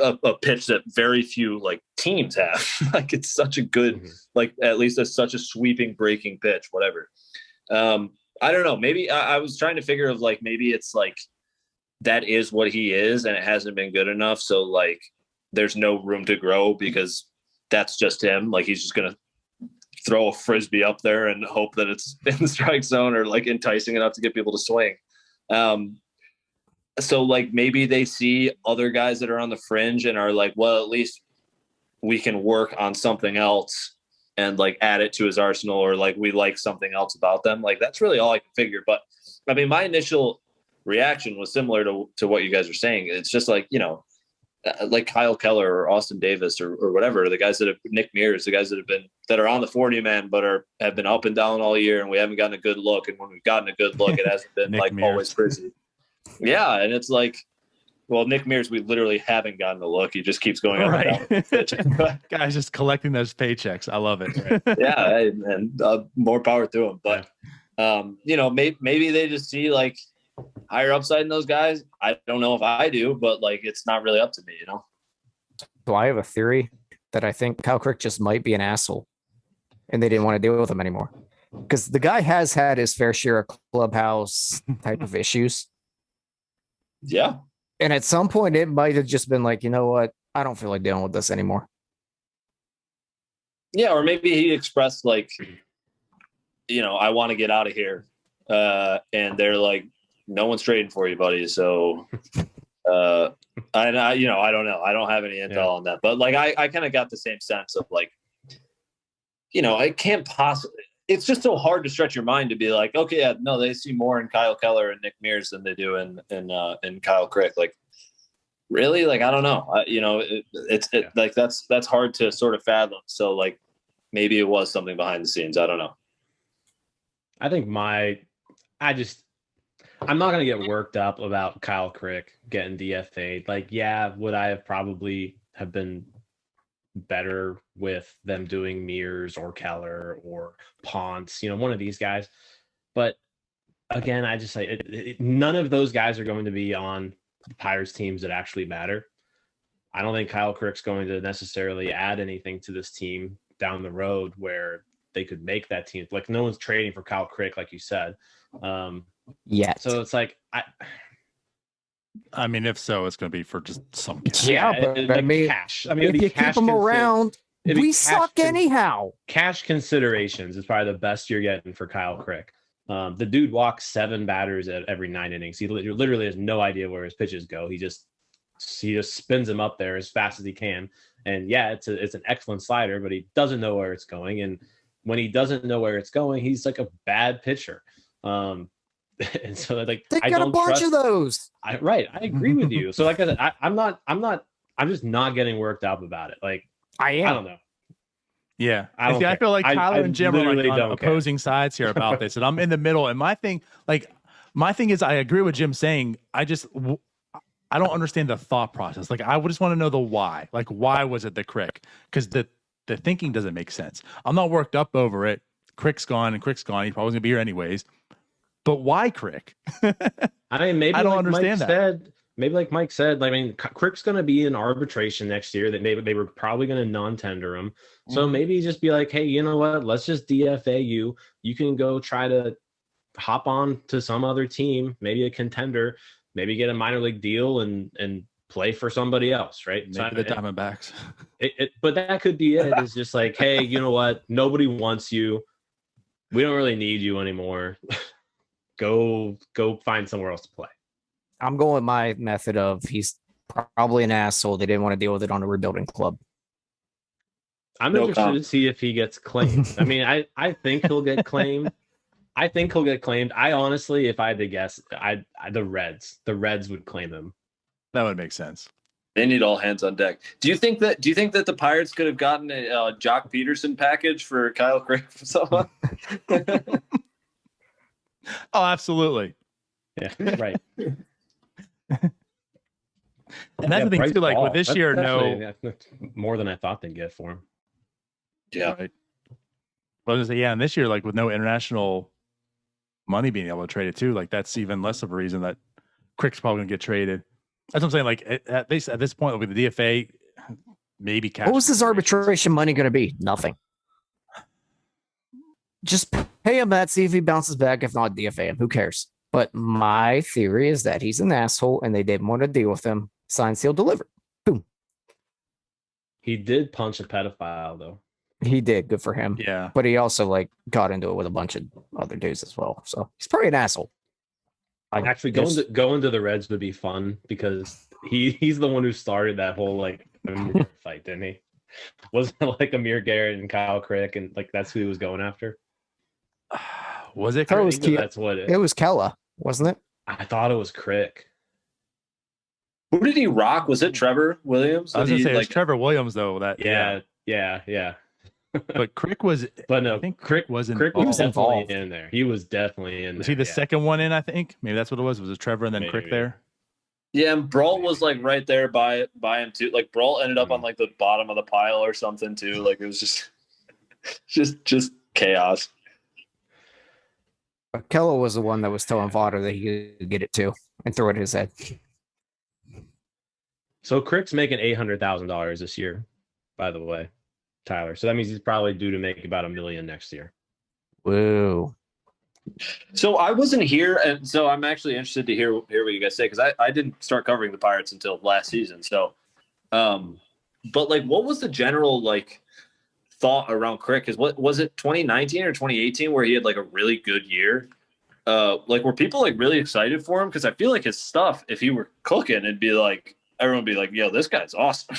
a pitch that very few like teams have. Like, it's such a good, like, at least it's such a sweeping breaking pitch, whatever. I don't know. Maybe I was trying to figure of like, maybe it's like that is what he is and it hasn't been good enough. So like, there's no room to grow because that's just him. Like, he's just going to throw a frisbee up there and hope that it's in the strike zone or like enticing enough to get people to swing. So like, maybe they see other guys that are on the fringe and are like, well, at least we can work on something else and like add it to his arsenal, or like we like something else about them. Like, that's really all I can figure. But I mean, my initial reaction was similar to what you guys are saying. It's just like, like Kyle Keller or Austin Davis or whatever, the guys that have Nick Mears, the guys that are on the 40 man, but have been up and down all year, and we haven't gotten a good look. And when we've gotten a good look, it hasn't been like Mears. Always pretty. Yeah. And it's like, well, Nick Mears, we literally haven't gotten a look. He just keeps going up and down. Guys just collecting those paychecks. I love it. Right? Yeah. And more power to him. But, maybe they just see like higher upside in those guys. I don't know if I do, but like, it's not really up to me, So I have a theory that I think Kyle Crick just might be an asshole and they didn't want to deal with him anymore, because the guy has had his fair share of clubhouse type of issues. Yeah. And at some point it might have just been like, you know what? I don't feel like dealing with this anymore. Yeah. Or maybe he expressed like, I want to get out of here. And they're like, no one's trading for you, buddy. So, I don't know. I don't have any intel on that, but like, I kind of got the same sense of like, I can't possibly, it's just so hard to stretch your mind to be like, okay, yeah, no, they see more in Kyle Keller and Nick Mears than they do in Kyle Crick. Like, really? Like, I don't know. Like that's hard to sort of fathom. So like, maybe it was something behind the scenes. I don't know. I think I'm not going to get worked up about Kyle Crick getting DFA'd. Like, yeah, would I have probably have been better with them doing Mears or Keller or Ponce, one of these guys. But again, I just say none of those guys are going to be on the Pirates teams that actually matter. I don't think Kyle Crick's going to necessarily add anything to this team down the road where they could make that team. Like, no one's trading for Kyle Crick, like you said. Yeah. So it's like, I mean, if so, it's going to be for just some cash. Yeah, but I mean, cash. I mean, if you keep them around, we suck anyhow. Cash considerations is probably the best you're getting for Kyle Crick. The dude walks 7 batters at every 9 innings. He literally has no idea where his pitches go. He just spins them up there as fast as he can. And yeah, it's an excellent slider, but he doesn't know where it's going. And when he doesn't know where it's going, he's like a bad pitcher. And so like they got a bunch of those. I agree with you. So like I said, I'm just not getting worked up about it. Like I don't know. Yeah, I feel like Tyler and Jim are like on opposing sides here about this, and I'm in the middle. And my thing is, I agree with Jim saying, I don't understand the thought process. Like, I just want to know the why. Like, why was it the Crick? Because the thinking doesn't make sense. I'm not worked up over it. Crick's gone. He's probably gonna be here anyways. But why Crick? I mean, maybe I don't like understand Mike that. Maybe like Mike said, I mean, Crick's going to be in arbitration next year. That they were probably going to non-tender him. So maybe just be like, hey, you know what? Let's just DFA you. You can go try to hop on to some other team, maybe a contender, maybe get a minor league deal and play for somebody else, right? Maybe the Diamondbacks. But that could be it. It's just like, hey, you know what? Nobody wants you. We don't really need you anymore. Go find somewhere else to play. I'm going with my method of he's probably an asshole. They didn't want to deal with it on a rebuilding club. I'm interested to see if he gets claimed. I mean, I think he'll get claimed. I honestly, if I had to guess, the Reds would claim him. That would make sense. They need all hands on deck. Do you think that the Pirates could have gotten a Jock Peterson package for Kyle Crick for someone? Oh, absolutely. Yeah, right. And that's the thing too. Like with this year, that's more than I thought they'd get for him. Yeah. Right. Well, I was gonna say, and this year, like with no international money being able to trade it too, like that's even less of a reason that Crick's probably gonna get traded. That's what I'm saying. Like at this point, with the DFA, maybe cash. What was his arbitration money going to be? Nothing. Just pay him that, see if he bounces back. If not, DFA him. Who cares? But my theory is that he's an asshole and they didn't want to deal with him. Sign, seal, deliver. Boom. He did punch a pedophile, though. He did. Good for him. Yeah. But he also got into it with a bunch of other dudes as well. So he's probably an asshole. Actually, going to the Reds would be fun because he's the one who started that whole fight, didn't he? Wasn't it like Amir Garrett and Kyle Crick and that's who he was going after? Was it? That's what it was. Kella, wasn't it? I thought it was Crick. Who did he rock? Was it Trevor Williams? I was gonna say it was Trevor Williams though. Yeah. But Crick was. But no, I think Crick wasn't. Crick was definitely in there. He was definitely in. Was he the second one in? I think maybe that's what it was. Was it Trevor and then Crick there? Yeah, and Brault was right there by him too. Like Brault ended up on the bottom of the pile or something too. Like it was just chaos. Kella was the one that was telling Votto that he could get it too and throw it at his head. So Crick's making $800,000 this year, by the way, Tyler. So that means he's probably due to make about $1 million next year. Whoa. So I wasn't here, and so I'm actually interested to hear what you guys say because I didn't start covering the Pirates until last season. So, but what was the general thought around Crick? Because what was it 2019 or 2018 where he had a really good year? Were people really excited for him? Because I feel like his stuff, if he were cooking, it'd be everyone would be like, "Yo, this guy's awesome."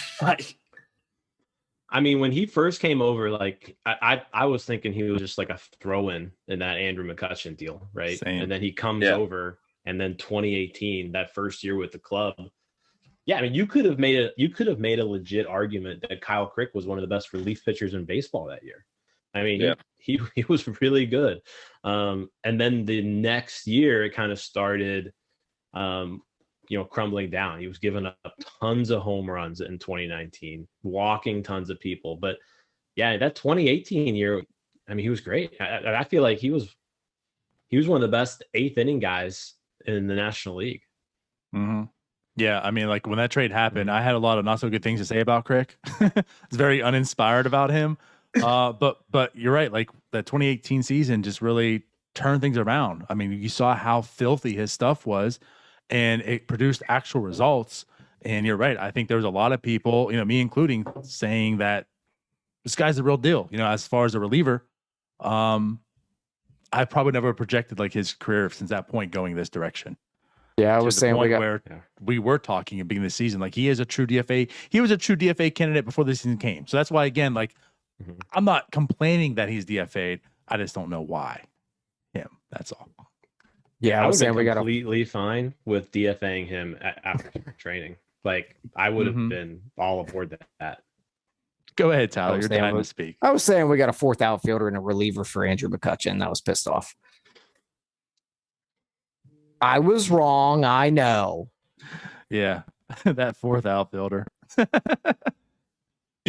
I mean, when he first came over, I was thinking he was just a throw-in in that Andrew McCutchen deal, right? Same. And then he comes over, and then 2018, that first year with the club. Yeah, I mean, you could have made a legit argument that Kyle Crick was one of the best relief pitchers in baseball that year. I mean, he was really good. And then the next year, it kind of started, crumbling down. He was giving up tons of home runs in 2019, walking tons of people. But yeah, that 2018 year, I mean, he was great. I feel like he was one of the best eighth inning guys in the National League. Mm-hmm. Yeah, I mean, when that trade happened, I had a lot of not so good things to say about Crick. It's very uninspired about him. But you're right. That 2018 season just really turned things around. I mean, you saw how filthy his stuff was, and it produced actual results. And you're right. I think there was a lot of people, me including, saying that this guy's the real deal. As far as a reliever, I probably never projected like his career since that point going this direction. Yeah, I was saying we were talking at the beginning of the season, like he is a true DFA. He was a true DFA candidate before the season came. So that's why, again, like I'm not complaining that he's DFA'd. I just don't know why him. That's all. Yeah, I was saying we got completely fine with DFAing him after training. Like I would have been all aboard that. Go ahead, Tyler. Your time to speak. I was saying we got a fourth outfielder and a reliever for Andrew McCutchen. I was pissed off. I was wrong. I know. Yeah, that fourth outfielder. Dude,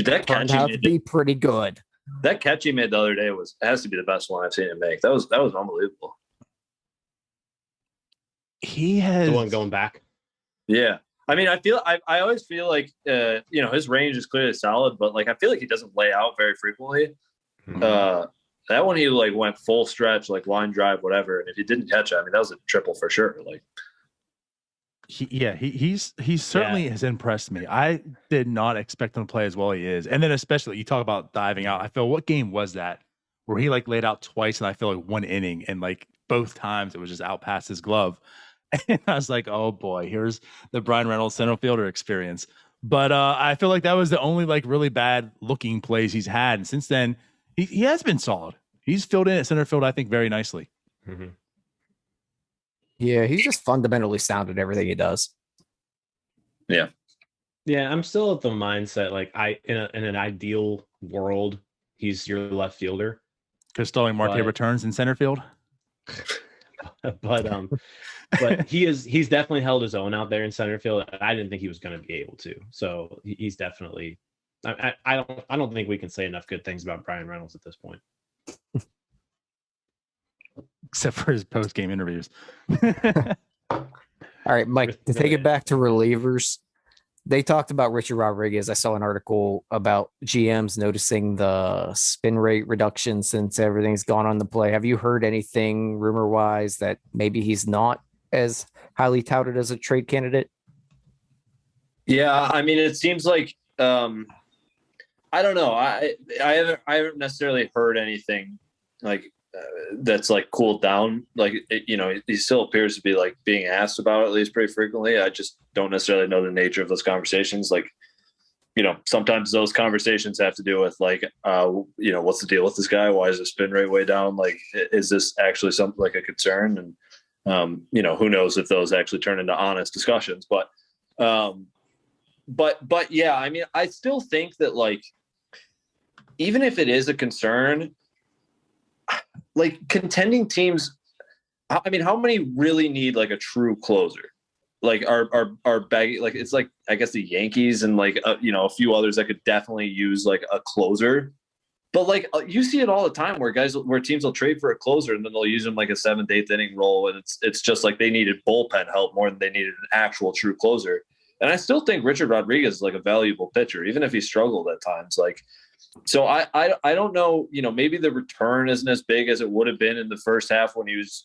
that catch turned out to be pretty good. That catch he made the other day has to be the best one I've seen him make. That was unbelievable. He has the one going back. Yeah, I mean, I always feel like his range is clearly solid, but like I feel like he doesn't lay out very frequently. That one he like went full stretch, like line drive, whatever. And if he didn't catch it, I mean, that was a triple for sure. Like, he certainly has impressed me. I did not expect him to play as well as he is. And then especially you talk about diving out. I feel, what game was that where he like laid out twice and I feel like one inning and like both times it was just out past his glove. And I was like, oh boy, here's the Brian Reynolds center fielder experience. But I feel like that was the only like really bad looking plays he's had. And since then, he has been solid. He's filled in at center field, I think, very nicely. Mm-hmm. Yeah, he's just fundamentally sound at everything he does. Yeah. Yeah, I'm still at the mindset like in an ideal world, he's your left fielder. Because Starling Marte returns in center field. But he's definitely held his own out there in center field. I didn't think he was going to be able to. So he's definitely. I don't think we can say enough good things about Brian Reynolds at this point. Except for his post-game interviews. All right, Mike, to take it back to relievers, they talked about Richard Rodriguez. I saw an article about GMs noticing the spin rate reduction since everything's gone on the play. Have you heard anything rumor-wise that maybe he's not as highly touted as a trade candidate? Yeah, I mean, it seems like I don't know. I haven't necessarily heard anything like that's like cooled down. Like he still appears to be like being asked about at least pretty frequently. I just don't necessarily know the nature of those conversations. Like, sometimes those conversations have to do with like, what's the deal with this guy? Why is the spin rate way down? Like, is this actually something like a concern? And who knows if those actually turn into honest discussions? But yeah, I mean, I still think that like, even if it is a concern, like contending teams, I mean, how many really need like a true closer? Like are baggy, like it's like, I guess the Yankees and like, a few others that could definitely use like a closer, but like you see it all the time where teams will trade for a closer and then they'll use them like a 7th, 8th inning role. And it's just like they needed bullpen help more than they needed an actual true closer. And I still think Richard Rodriguez is like a valuable pitcher, even if he struggled at times. Like, so I don't know, maybe the return isn't as big as it would have been in the first half when he was,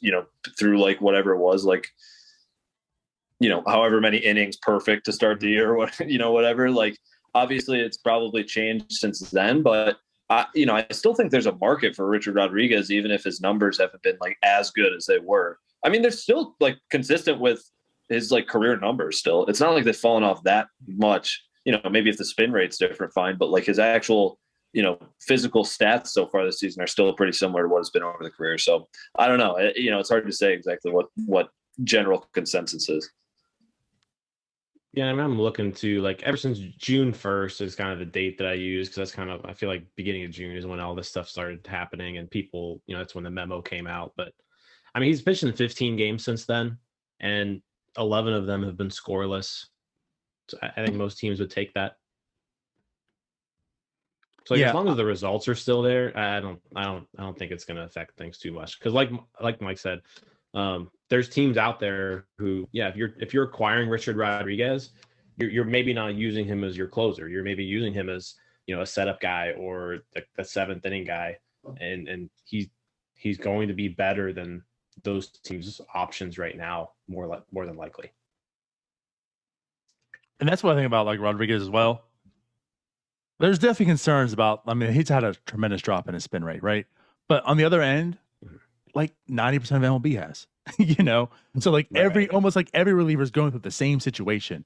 through like whatever it was, like, however many innings perfect to start the year, whatever. Like, obviously it's probably changed since then, but I still think there's a market for Richard Rodriguez, even if his numbers haven't been like as good as they were. I mean, they're still like consistent with his like career numbers still. It's not like they've fallen off that much, maybe if the spin rate's different, fine. But like his actual, physical stats so far this season are still pretty similar to what it's been over the career. So I don't know. It's hard to say exactly what general consensus is. Yeah, I mean, I'm looking to like ever since June 1st is kind of the date that I use because that's kind of, I feel like beginning of June is when all this stuff started happening and people, that's when the memo came out. But I mean, he's pitched in 15 games since then, and 11 of them have been scoreless. So I think most teams would take that. So as long as the results are still there, I don't think it's going to affect things too much. Because like Mike said, there's teams out there who, if you're acquiring Richard Rodriguez, you're maybe not using him as your closer. You're maybe using him as a setup guy or the 7th inning guy, and he's going to be better than those teams' options right now, more than likely. And that's what I think about like Rodriguez as well. There's definitely concerns about, I mean, he's had a tremendous drop in his spin rate, right? But on the other end, like 90% of MLB has, you know? So like almost like every reliever is going through the same situation.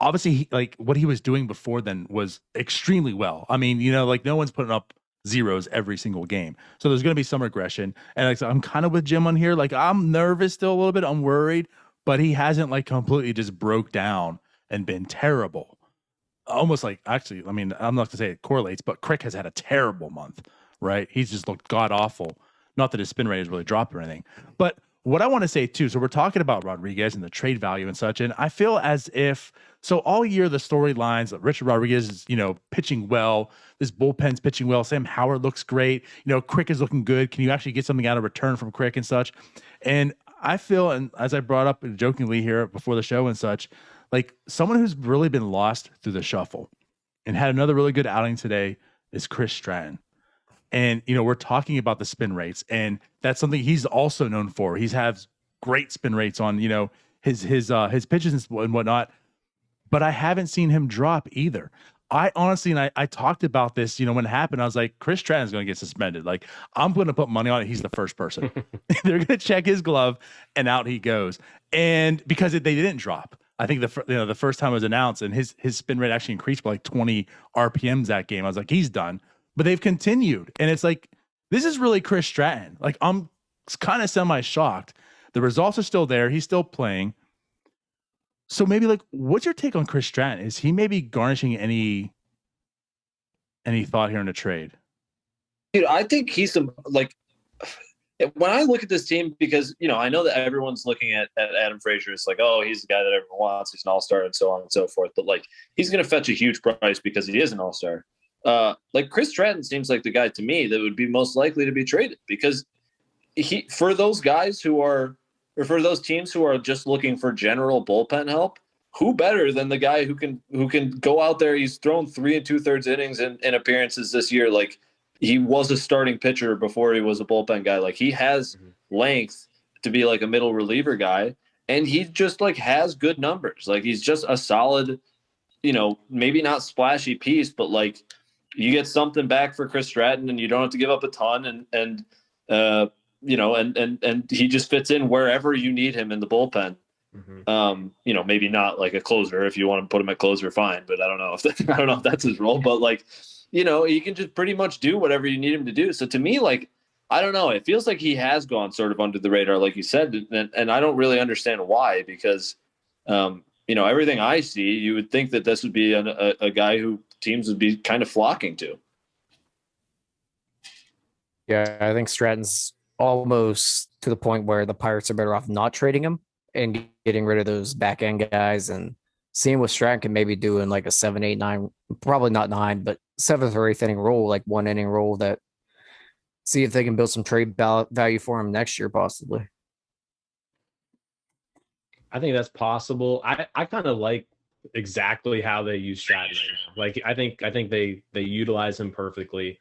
Obviously like what he was doing before then was extremely well. I mean, you know, like no one's putting up zeros every single game. So there's going to be some regression. And like, so I'm kind of with Jim on here. Like I'm nervous still a little bit. I'm worried, but he hasn't like completely just broke down and been terrible. Almost like, actually, I mean, I'm not going to say it correlates, but Crick has had a terrible month, right? He's just looked god awful. Not that his spin rate has really dropped or anything. But what I want to say too, so we're talking about Rodriguez and the trade value and such, and I feel as if, so all year the storylines that Richard Rodriguez is, you know, pitching well, this bullpen's pitching well, Sam Howard looks great, you know, Crick is looking good. Can you actually get something out of return from Crick and such? And I feel, and as I brought up jokingly here before the show and such, like someone who's really been lost through the shuffle and had another really good outing today is Chris Stratton. And, you know, we're talking about the spin rates, and that's something he's also known for. He has great spin rates on, you know, his pitches and whatnot, but I haven't seen him drop either. I honestly, and I talked about this, you know, when it happened, I was like, Chris Stratton is going to get suspended. Like, I'm going to put money on it. He's the first person. They're going to check his glove, and out he goes. And because they didn't drop. I think the first time it was announced, and his spin rate actually increased by like 20 RPMs that game. I was like, he's done. But they've continued, and it's like, this is really Chris Stratton. Like, I'm kind of semi-shocked. The results are still there. He's still playing. So maybe, like, what's your take on Chris Stratton? Is he maybe garnishing any thought here in a trade? Dude, I think he's like, when I look at this team, because, you know, I know that everyone's looking at Adam Frazier. It's like, oh, he's the guy that everyone wants. He's an all-star and so on and so forth. But, like, he's going to fetch a huge price because he is an all-star. Like Chris Stratton seems like the guy to me that would be most likely to be traded, because for those guys who are, or for those teams who are just looking for general bullpen help, who better than the guy who can go out there? He's thrown 3 2/3 innings in appearances this year. Like, he was a starting pitcher before he was a bullpen guy. Like, he has length to be like a middle reliever guy, and he just like has good numbers. Like, he's just a solid, you know, maybe not splashy piece, but like, you get something back for Chris Stratton, and you don't have to give up a ton, and you know, and he just fits in wherever you need him in the bullpen. You know, maybe not like a closer. If you want to put him at closer, fine. But I don't know if that's his role. But like, you know, he can just pretty much do whatever you need him to do. So to me, like, I don't know. It feels like he has gone sort of under the radar, like you said, and I don't really understand why, because you know, everything I see, you would think that this would be a guy who teams would be kind of flocking to. Yeah, I think Stratton's almost to the point where the Pirates are better off not trading him and getting rid of those back end guys, and seeing what Stratton can maybe do in like a 7, 8, 9, probably not 9, but 7th or 8th inning role, like 1 inning role, that see if they can build some trade value for him next year, possibly. I think that's possible. I kind of like exactly how they use Stratton right now. Like, I think they utilize him perfectly.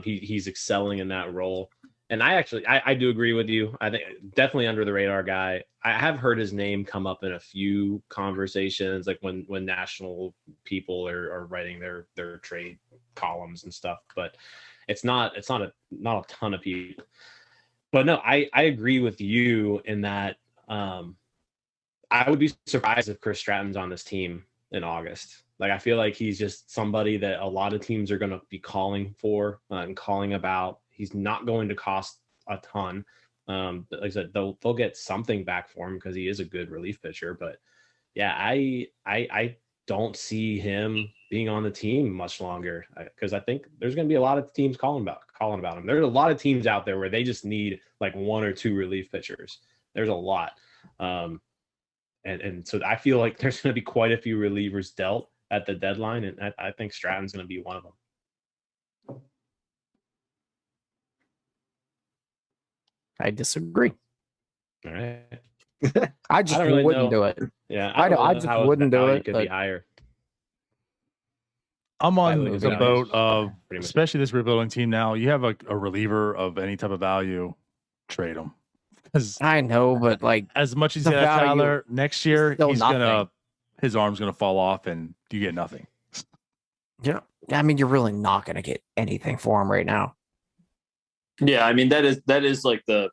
He's excelling in that role. And I do agree with you. I think definitely under the radar guy. I have heard his name come up in a few conversations, like when national people are writing their trade columns and stuff, but it's not a ton of people. But no, I agree with you in that I would be surprised if Chris Stratton's on this team in August. Like, I feel like he's just somebody that a lot of teams are going to be calling for and calling about. He's not going to cost a ton. But like I said, they'll get something back for him because he is a good relief pitcher. But yeah, I don't see him being on the team much longer, because I think there's going to be a lot of teams calling about him. There's a lot of teams out there where they just need like 1 or 2 relief pitchers. There's a lot. And so I feel like there's going to be quite a few relievers dealt at the deadline, and I think Stratton's going to be one of them. I disagree. All right. I just wouldn't do it. Yeah, I just wouldn't do it. Could be higher. I'm on the boat of, especially this rebuilding team now. You have a reliever of any type of value, trade him. I know, but like, as much as he's got Tyler next year, his arm's gonna fall off, and you get nothing. Yeah, I mean, you're really not gonna get anything for him right now. Yeah, I mean that is like the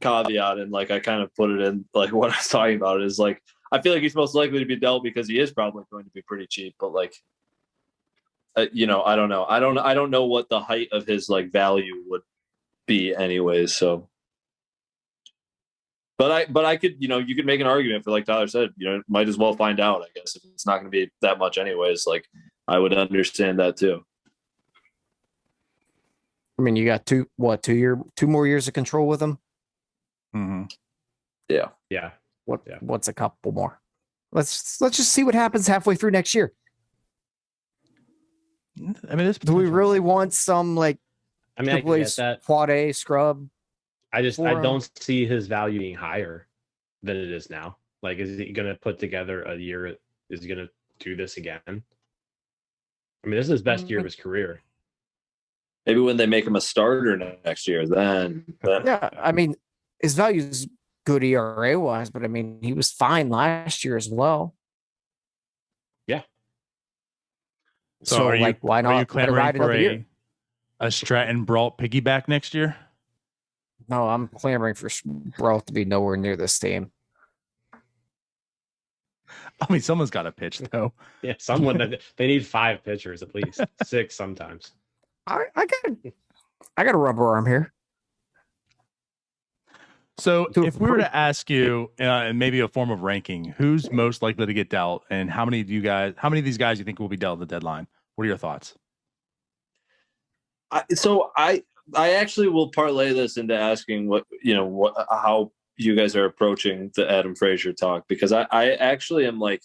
caveat, and like I kind of put it in like what I was talking about is like I feel like he's most likely to be dealt because he is probably going to be pretty cheap, but like you know, I don't know. I don't know what the height of his like value would be anyways, so but I could, you know, you could make an argument for like Tyler said, you know, might as well find out, I guess, if it's not going to be that much anyways. Like I would understand that too. I mean, you got two more years of control with him. Mm-hmm. Yeah. What's a couple more? Let's just see what happens halfway through next year. I mean, do we really want some like? I mean, I can get that quad A scrub. I don't see his value being higher than it is now. Like, is he going to put together a year? Is he going to do this again? I mean, this is his best year of his career. Maybe when they make him a starter next year, then. Yeah, I mean, his value is good ERA wise, but I mean, he was fine last year as well. Yeah. So are like, why not? Are you clamoring for a Stratton Brault piggyback next year? No, I'm clamoring for Brault to be nowhere near this team. I mean, someone's got to pitch though. Yeah, someone. They need 5 pitchers at least, 6 sometimes. I got a rubber arm here. So if we were to ask you, and maybe a form of ranking, who's most likely to get dealt, and how many of these guys do you think will be dealt at the deadline? What are your thoughts? I actually will parlay this into asking how you guys are approaching the Adam Frazier talk, because I actually am like,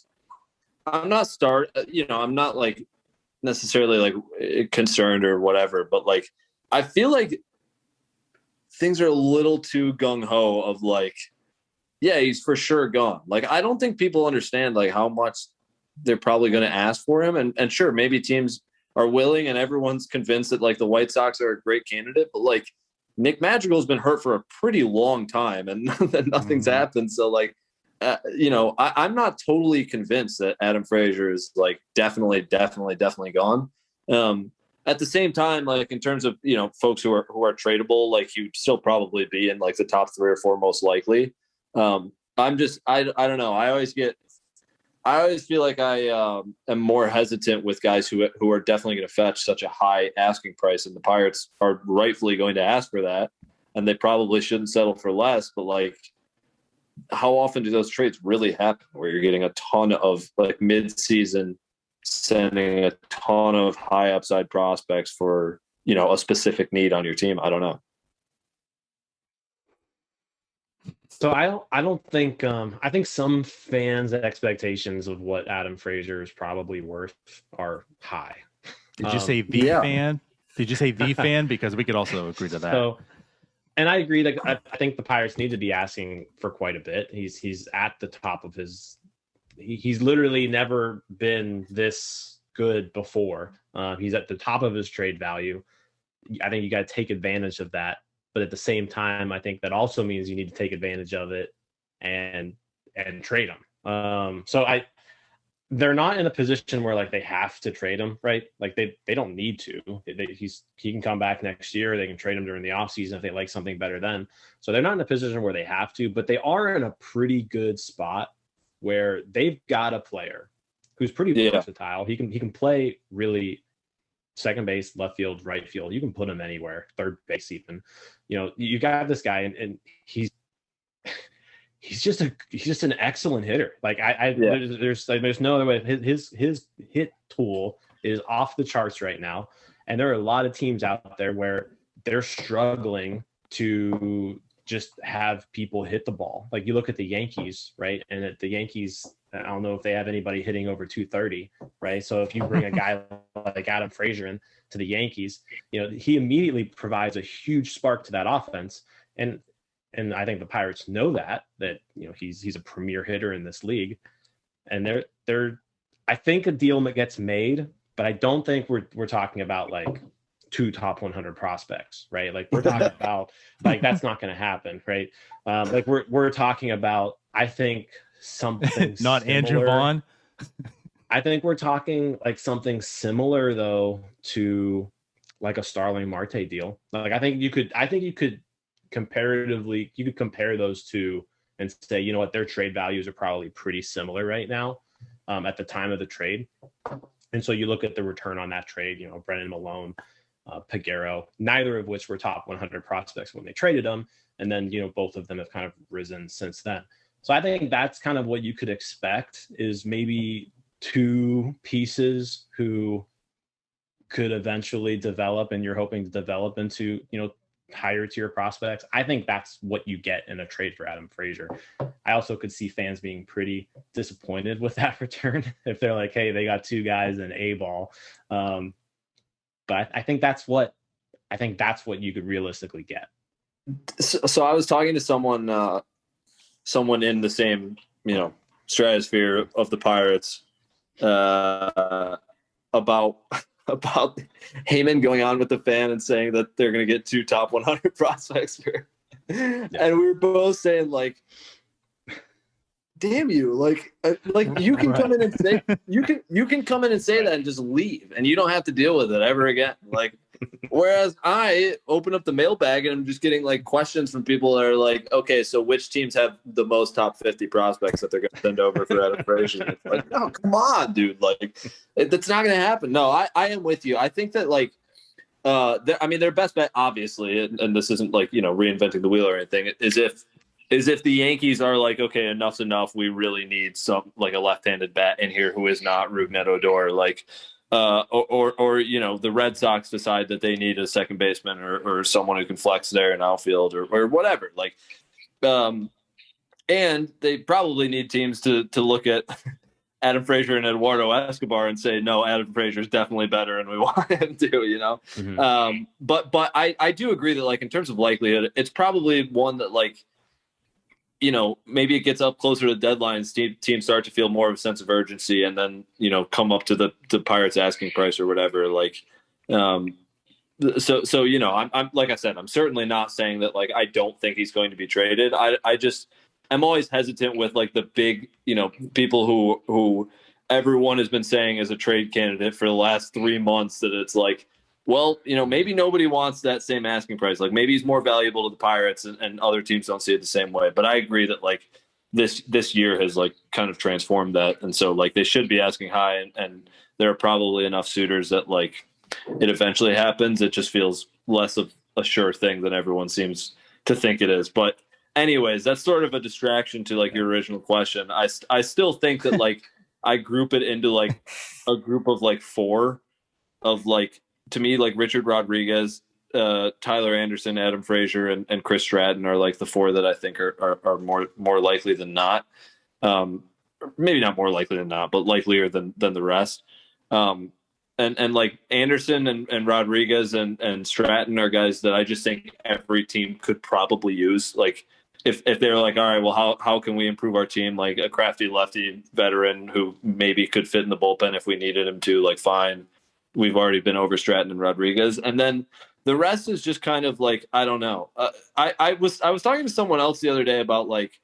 I'm not like necessarily like concerned or whatever, but like I feel like things are a little too gung-ho of like, yeah, he's for sure gone. Like, I don't think people understand like how much they're probably going to ask for him. And sure, maybe teams are willing and everyone's convinced that like the White Sox are a great candidate, but like Nick Madrigal has been hurt for a pretty long time and nothing's happened. So like, I'm not totally convinced that Adam Frazier is like definitely gone. At the same time, like in terms of, folks who are tradable, like he'd still probably be in like the top 3 or 4 most likely. I don't know. I always feel like I am more hesitant with guys who are definitely going to fetch such a high asking price, and the Pirates are rightfully going to ask for that, and they probably shouldn't settle for less. But like, how often do those trades really happen where you're getting a ton of like mid-season sending a ton of high upside prospects for, a specific need on your team? I don't know. So I don't think I think some fans' expectations of what Adam Frazier is probably worth are high. Did you say the fan? Did you say the fan? Because we could also agree to that. So, and I agree that I think the Pirates need to be asking for quite a bit. He's at the top of his. He's literally never been this good before. He's at the top of his trade value. I think you got to take advantage of that. But at the same time, I think that also means you need to take advantage of it and trade him. They're not in a position where like they have to trade him, right? Like they don't need to. He can come back next year. They can trade him during the offseason if they like something better then. So they're not in a position where they have to, but they are in a pretty good spot where they've got a player who's pretty versatile. He can play really second base, left field, right field. You can put him anywhere, third base even. You got this guy, and he's just an excellent hitter. Like there's no other way. His hit tool is off the charts right now, and there are a lot of teams out there where they're struggling to just have people hit the ball. Like you look at the Yankees, right? And at the Yankees, I don't know if they have anybody hitting over 230, right? So if you bring a guy like Adam Frazier in to the Yankees, he immediately provides a huge spark to that offense. And I think the Pirates know that he's a premier hitter in this league. And I think a deal gets made, but I don't think we're talking about like 2 top 100 prospects, right? Like we're talking about like that's not going to happen, right? Like we're talking about, I think, something not similar. Andrew Vaughn. I think we're talking like something similar though to like a Starling Marte deal. Like I think you could comparatively, you could compare those two and say, you know what, their trade values are probably pretty similar right now at the time of the trade. And so you look at the return on that trade, you know, Brennan Malone, Piguero, neither of which were top 100 prospects when they traded them. And then, you know, both of them have kind of risen since then. So I think that's kind of what you could expect, is maybe two pieces who could eventually develop, and you're hoping to develop into, you know, higher tier prospects. I think that's what you get in a trade for Adam Frazier. I also could see fans being pretty disappointed with that return if they're like, hey, they got two guys in A ball. But I think that's what you could realistically get. So I was talking to someone in the same, you know, stratosphere of the Pirates about Heyman going on with the fan and saying that they're going to get two top 100 prospects here. Yeah. And we were both saying, like, damn you, like you can come in and say, you can come in and say that and just leave, and you don't have to deal with it ever again. Like, whereas I open up the mailbag and I'm just getting like questions from people that are like, okay, so which teams have the most top 50 prospects that they're going to send over for Adam Frazier? It's like, no, come on, dude. Like, that's not going to happen. No, I am with you. I think that, like, their best bet, obviously, and this isn't like, you know, reinventing the wheel or anything, is if the Yankees are like, okay, enough's enough. We really need some, like, a left-handed bat in here who is not Rougned Odor, like, or you know, the Red Sox decide that they need a second baseman or someone who can flex there in outfield or whatever. Like, and they probably need teams to look at Adam Frazier and Eduardo Escobar and say, no, Adam Frazier is definitely better, and we want him to, you know. Mm-hmm. But I do agree that, like, in terms of likelihood, it's probably one that, like, you know, maybe it gets up closer to deadlines, teams start to feel more of a sense of urgency, and then, you know, come up to the Pirates asking price or whatever. Like, so you know, I'm like I said, I'm certainly not saying that, like, I don't think he's going to be traded. I'm always hesitant with, like, the big, you know, people who everyone has been saying as a trade candidate for the last 3 months, that it's like, well, you know, maybe nobody wants that same asking price. Like, maybe he's more valuable to the Pirates, and other teams don't see it the same way. But I agree that, like, this year has, like, kind of transformed that. And so, like, they should be asking high, and there are probably enough suitors that, like, it eventually happens. It just feels less of a sure thing than everyone seems to think it is. But anyways, that's sort of a distraction to, like, your original question. I still think that, like, I group it into, like, a group of, like, four of, like, to me, like, Richard Rodriguez, Tyler Anderson, Adam Frazier, and Chris Stratton are, like, the four that I think are more likely than not. Maybe not more likely than not, but likelier than the rest. And like, Anderson and Rodriguez and Stratton are guys that I just think every team could probably use. Like, if they're like, all right, well, how can we improve our team? Like, a crafty lefty veteran who maybe could fit in the bullpen if we needed him to, like, fine. We've already been over Stratton and Rodriguez. And then the rest is just kind of like, I don't know. I was talking to someone else the other day about, like,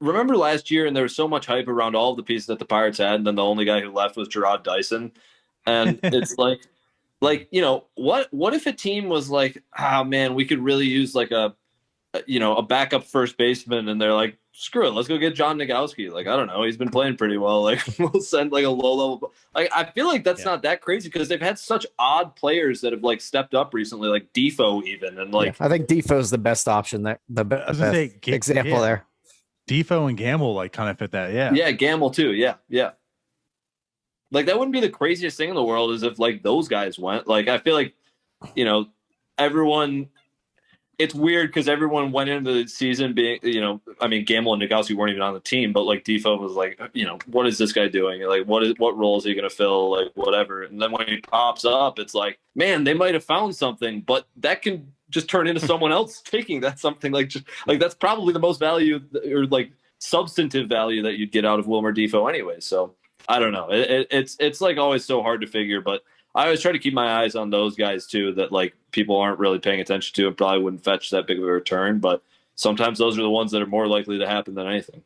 remember last year, and there was so much hype around all of the pieces that the Pirates had, and then the only guy who left was Gerard Dyson. And it's like, you know, what if a team was like, oh man, we could really use, like, a backup first baseman, and they're like, screw it, let's go get John Nagowski. Like, I don't know, he's been playing pretty well. Like, we'll send, like, a low level. Like, I feel like that's not that crazy, because they've had such odd players that have, like, stepped up recently, like Defoe even, and, like, I think Defoe's the best option there. The best example there. Defoe and Gamble, like, kind of fit that. Yeah, Gamble too. Yeah. Like, that wouldn't be the craziest thing in the world, is if, like, those guys went. Like, I feel like, you know, everyone. It's weird because everyone went into the season being, you know, I mean, Gamble and Nagowski weren't even on the team, but, like, Defoe was like, you know, what is this guy doing? Like, what role is he going to fill? Like, whatever. And then when he pops up, it's like, man, they might have found something, but that can just turn into someone else taking that something. Like, just, like, that's probably the most value, or, like, substantive value that you'd get out of Wilmer Defoe anyway. So I don't know. It's like always so hard to figure, but I always try to keep my eyes on those guys too, that, like, people aren't really paying attention to and probably wouldn't fetch that big of a return. But sometimes those are the ones that are more likely to happen than anything.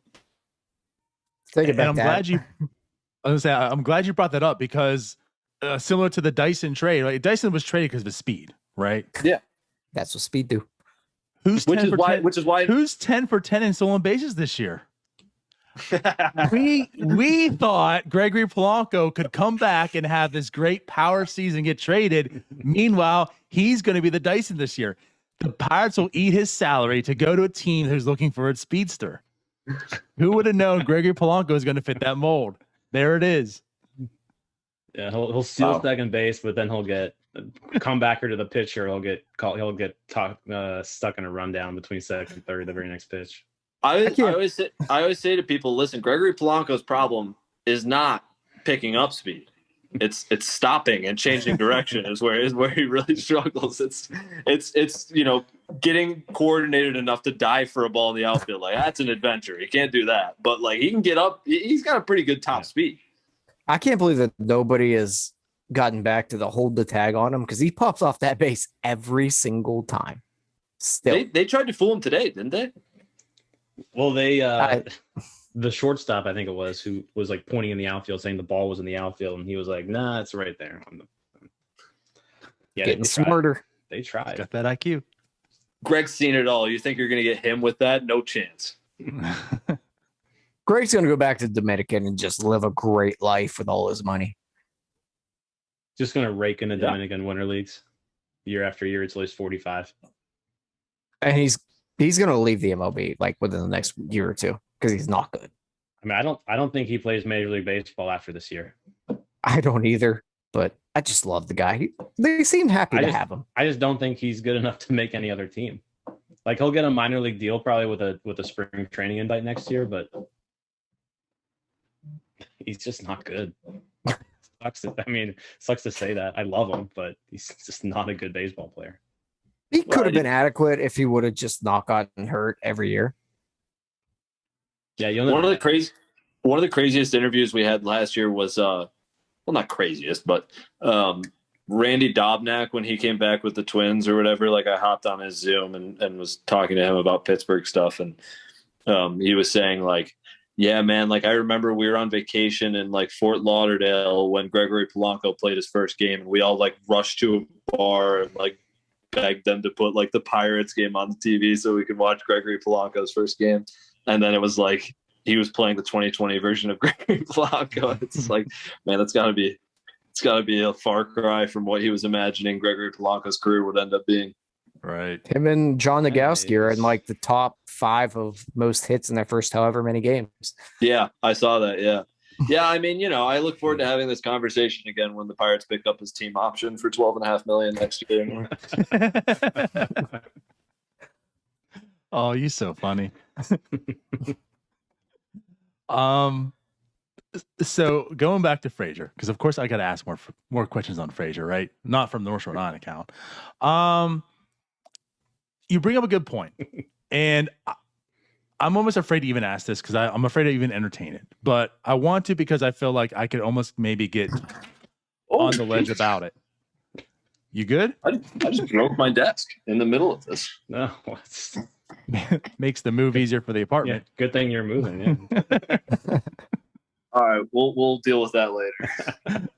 I'm glad you brought that up, because similar to the Dyson trade. Like Dyson was traded because of his speed, right? Yeah, that's what speed do. Who's 10 for 10 in stolen bases this year? we thought Gregory Polanco could come back and have this great power season, get traded. Meanwhile, he's going to be the Dyson this year. The Pirates will eat his salary to go to a team who's looking for a speedster. Who would have known Gregory Polanco is going to fit that mold? There it is. Yeah, he'll steal second base, but then he'll get comebacker to the pitcher. He'll get stuck in a rundown between second and third the very next pitch. I always say to people, listen, Gregory Polanco's problem is not picking up speed. It's stopping and changing direction is where he really struggles. It's getting coordinated enough to dive for a ball in the outfield. Like that's an adventure. He can't do that, but like he can get up. He's got a pretty good top speed. I can't believe that nobody has gotten back to the hold the tag on him because he pops off that base every single time. Still, they tried to fool him today, didn't they? Well, the shortstop, I think it was, who was like pointing in the outfield saying the ball was in the outfield, and he was like, "Nah, it's right there." Getting smarter. They tried. Got that IQ. Greg's seen it all. You think you're going to get him with that? No chance. Greg's going to go back to Dominican and just live a great life with all his money. Just going to rake into Dominican winter leagues year after year until he's 45. And he's going to leave the MLB like within the next year or two because he's not good. I mean, I don't think he plays Major League Baseball after this year. I don't either, but I just love the guy. They seem happy to have him. I just don't think he's good enough to make any other team. Like he'll get a minor league deal probably with a spring training invite next year, but he's just not good. Sucks to say that. I love him, but he's just not a good baseball player. He could have been adequate if he would have just not gotten hurt every year. Yeah, one of the craziest interviews we had last year was well, not craziest, but Randy Dobnak when he came back with the Twins or whatever. Like I hopped on his Zoom and was talking to him about Pittsburgh stuff, and he was saying like, yeah, man, like I remember we were on vacation in like Fort Lauderdale when Gregory Polanco played his first game, and we all like rushed to a bar and like begged them to put like the Pirates game on the TV so we could watch Gregory Polanco's first game. And then it was like he was playing the 2020 version of Gregory Polanco. It's like, man, it's got to be a far cry from what he was imagining Gregory Polanco's career would end up being. Right. Him and John Nagowski are in like the top 5 of most hits in their first however many games. Yeah, I saw that. Yeah. Yeah, I mean, I look forward to having this conversation again when the Pirates pick up his team option for $12.5 million next year. Oh, you're so funny. So going back to Frazier, because of course I got to ask more questions on Frazier, right? Not from the North Shore 9 account. You bring up a good point, and I'm almost afraid to even ask this because I'm afraid to even entertain it. But I want to because I feel like I could almost maybe get on the ledge about it. You good? I just broke my desk in the middle of this. No, makes the move easier for the apartment. Yeah, good thing you're moving. Yeah. All right, we'll deal with that later.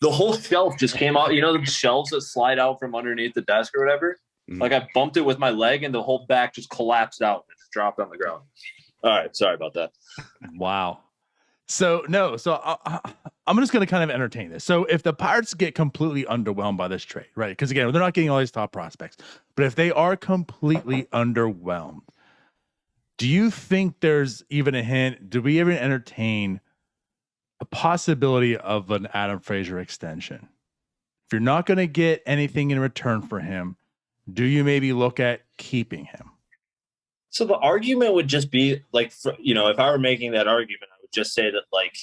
The whole shelf just came out. You know the shelves that slide out from underneath the desk or whatever? Mm-hmm. Like I bumped it with my leg and the whole back just collapsed out and just dropped on the ground. All right, sorry about that. Wow. So I'm just going to kind of entertain this. So if the Pirates get completely underwhelmed by this trade, right? Because again, they're not getting all these top prospects. But if they are completely underwhelmed, do you think there's even a hint? Do we even entertain a possibility of an Adam Frazier extension? If you're not going to get anything in return for him, do you maybe look at keeping him? So the argument would just be like, if I were making that argument, I would just say that like,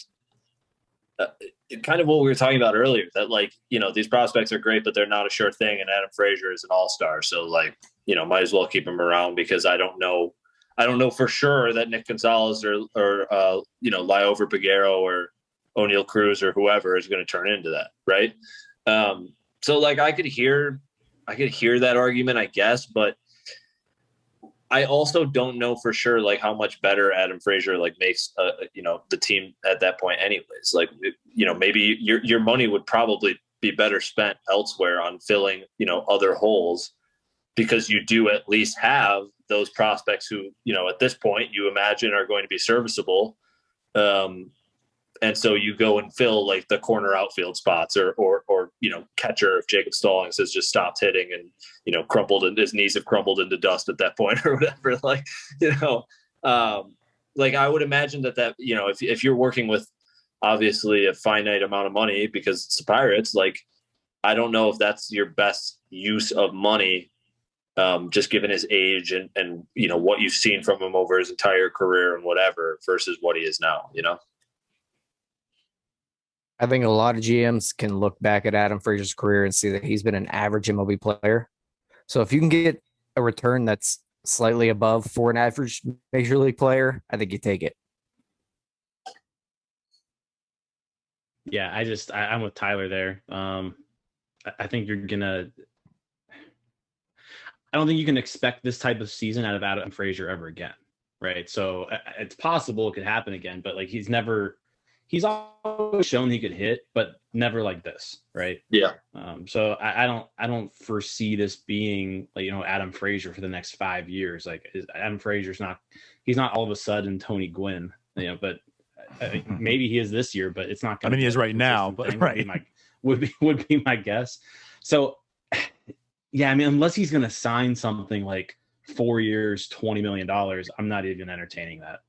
kind of what we were talking about earlier, that like, these prospects are great, but they're not a sure thing. And Adam Frazier is an all-star. So like, might as well keep him around because I don't know for sure that Nick Gonzalez or Liover Peguero or O'Neal Cruz or whoever is going to turn into that. Right. So like I could hear that argument, I guess, but I also don't know for sure like how much better Adam Frazier like makes the team at that point anyways. Like maybe your money would probably be better spent elsewhere on filling other holes, because you do at least have those prospects who at this point you imagine are going to be serviceable. And so you go and fill like the corner outfield spots or catcher if Jacob Stallings has just stopped hitting and crumpled and his knees have crumbled into dust at that point or whatever. Like like I would imagine that if you're working with obviously a finite amount of money because it's the Pirates, like I don't know if that's your best use of money, just given his age and what you've seen from him over his entire career and whatever versus what he is now. I think a lot of GMs can look back at Adam Frazier's career and see that he's been an average MLB player. So if you can get a return that's slightly above for an average major league player, I think you take it. Yeah, I'm with Tyler there. I think you're gonna. I don't think you can expect this type of season out of Adam Frazier ever again, right? So it's possible it could happen again, but like he's always shown he could hit, but never like this, right? Yeah. So I don't foresee this being like Adam Frazier for the next 5 years. Like Adam Frazier's he's not all of a sudden Tony Gwynn, but maybe he is this year, but it's not. I mean, he is right now, but right would be my guess. So yeah, I mean, unless he's going to sign something like 4 years, $20 million, I'm not even entertaining that.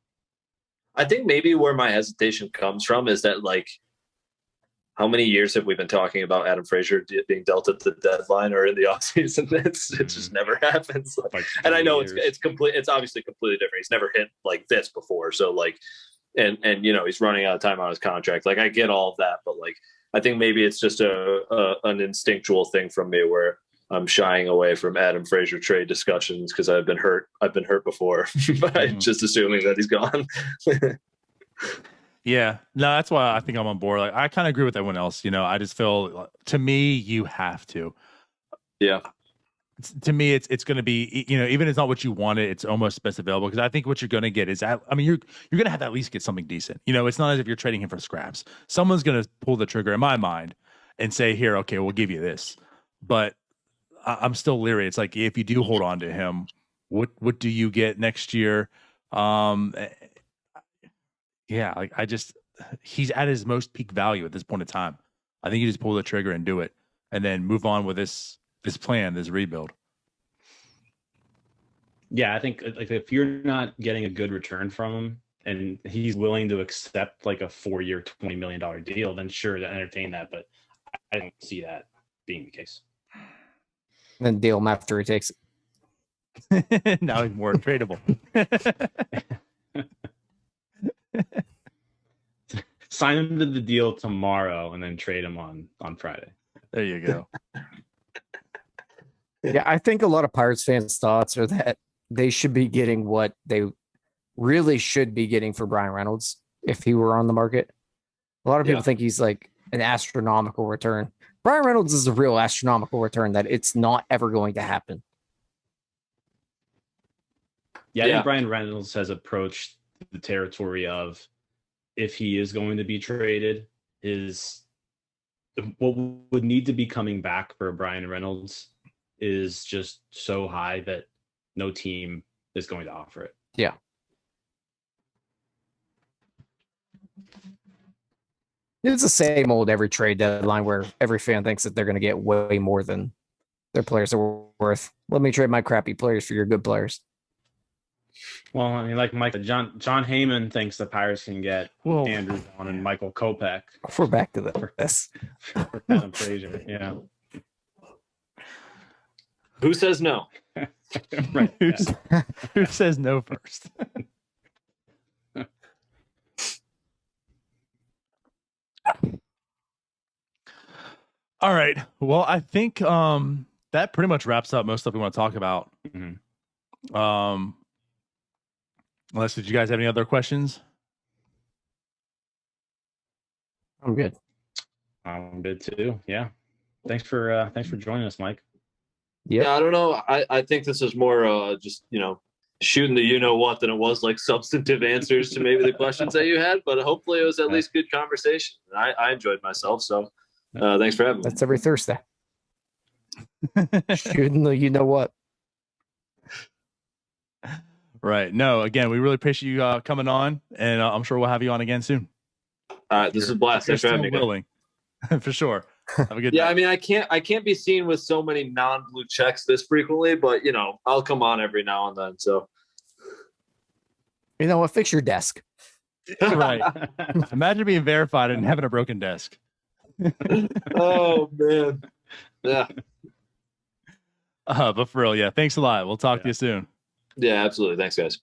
I think maybe where my hesitation comes from is that, like, how many years have we been talking about Adam Frazier being dealt at the deadline or in the offseason? It just never happens. Like, and I know it's obviously completely different. He's never hit like this before. So like, and he's running out of time on his contract. Like I get all of that, but like, I think maybe it's just an instinctual thing from me where I'm shying away from Adam Frazier trade discussions because I've been hurt before by just assuming that he's gone. Yeah, no, that's why I think I'm on board. Like, I kind of agree with everyone else. I just feel, to me, you have to. Yeah. To me, it's going to be, even if it's not what you wanted, it's almost best available. Because I think what you're going to get is, you're going to have to at least get something decent. It's not as if you're trading him for scraps. Someone's going to pull the trigger, in my mind, and say, here, okay, we'll give you this. But I'm still leery. It's like, if you do hold on to him, what do you get next year? Yeah, like he's at his most peak value at this point in time. I think you just pull the trigger and do it, and then move on with this plan, this rebuild. Yeah, I think like if you're not getting a good return from him, and he's willing to accept like a 4-year, $20 million deal, then sure to entertain that. But I don't see that being the case. Then deal him after he takes it. Now he's more tradable. Sign him to the deal tomorrow and then trade him on Friday. There you go. Yeah, I think a lot of Pirates fans' thoughts are that they should be getting what they really should be getting for Brian Reynolds if he were on the market. A lot of people think he's like an astronomical return. Brian Reynolds is a real astronomical return that it's not ever going to happen. Yeah, I think Brian Reynolds has approached the territory of, if he is going to be traded, is what would need to be coming back for Brian Reynolds is just so high that no team is going to offer it. Yeah. It's the same old every trade deadline where every fan thinks that they're going to get way more than their players are worth. Let me trade my crappy players for your good players. Well, I mean, like Mike, John Heyman thinks the Pirates can get Andrew Vaughn and Michael Kopech. We're back to this. For Adam Frazier, yeah. Who says no? Right. Who says no first? All right. Well, I think that pretty much wraps up most stuff we want to talk about. Mm-hmm. Unless, did you guys have any other questions? I'm good. I'm good too. Yeah. Thanks for joining us, Mike. Yep. Yeah, I don't know. I think this is more just, shooting the you-know-what than it was like substantive answers to maybe the questions that you had. But hopefully it was at least good conversation. I enjoyed myself. So thanks for having me. That's every Thursday. Shooting the you-know-what. Right. No, again, we really appreciate you coming on, and I'm sure we'll have you on again soon. All right. This is a blast. Thanks for having me. Willing. For sure. Have a good Yeah, night. I mean, I can't be seen with so many non-blue checks this frequently, but I'll come on every now and then. So, you know what? Fix your desk. Right. Imagine being verified and having a broken desk. Oh man. Yeah. But for real, yeah. Thanks a lot. We'll talk to you soon. Yeah, absolutely. Thanks, guys.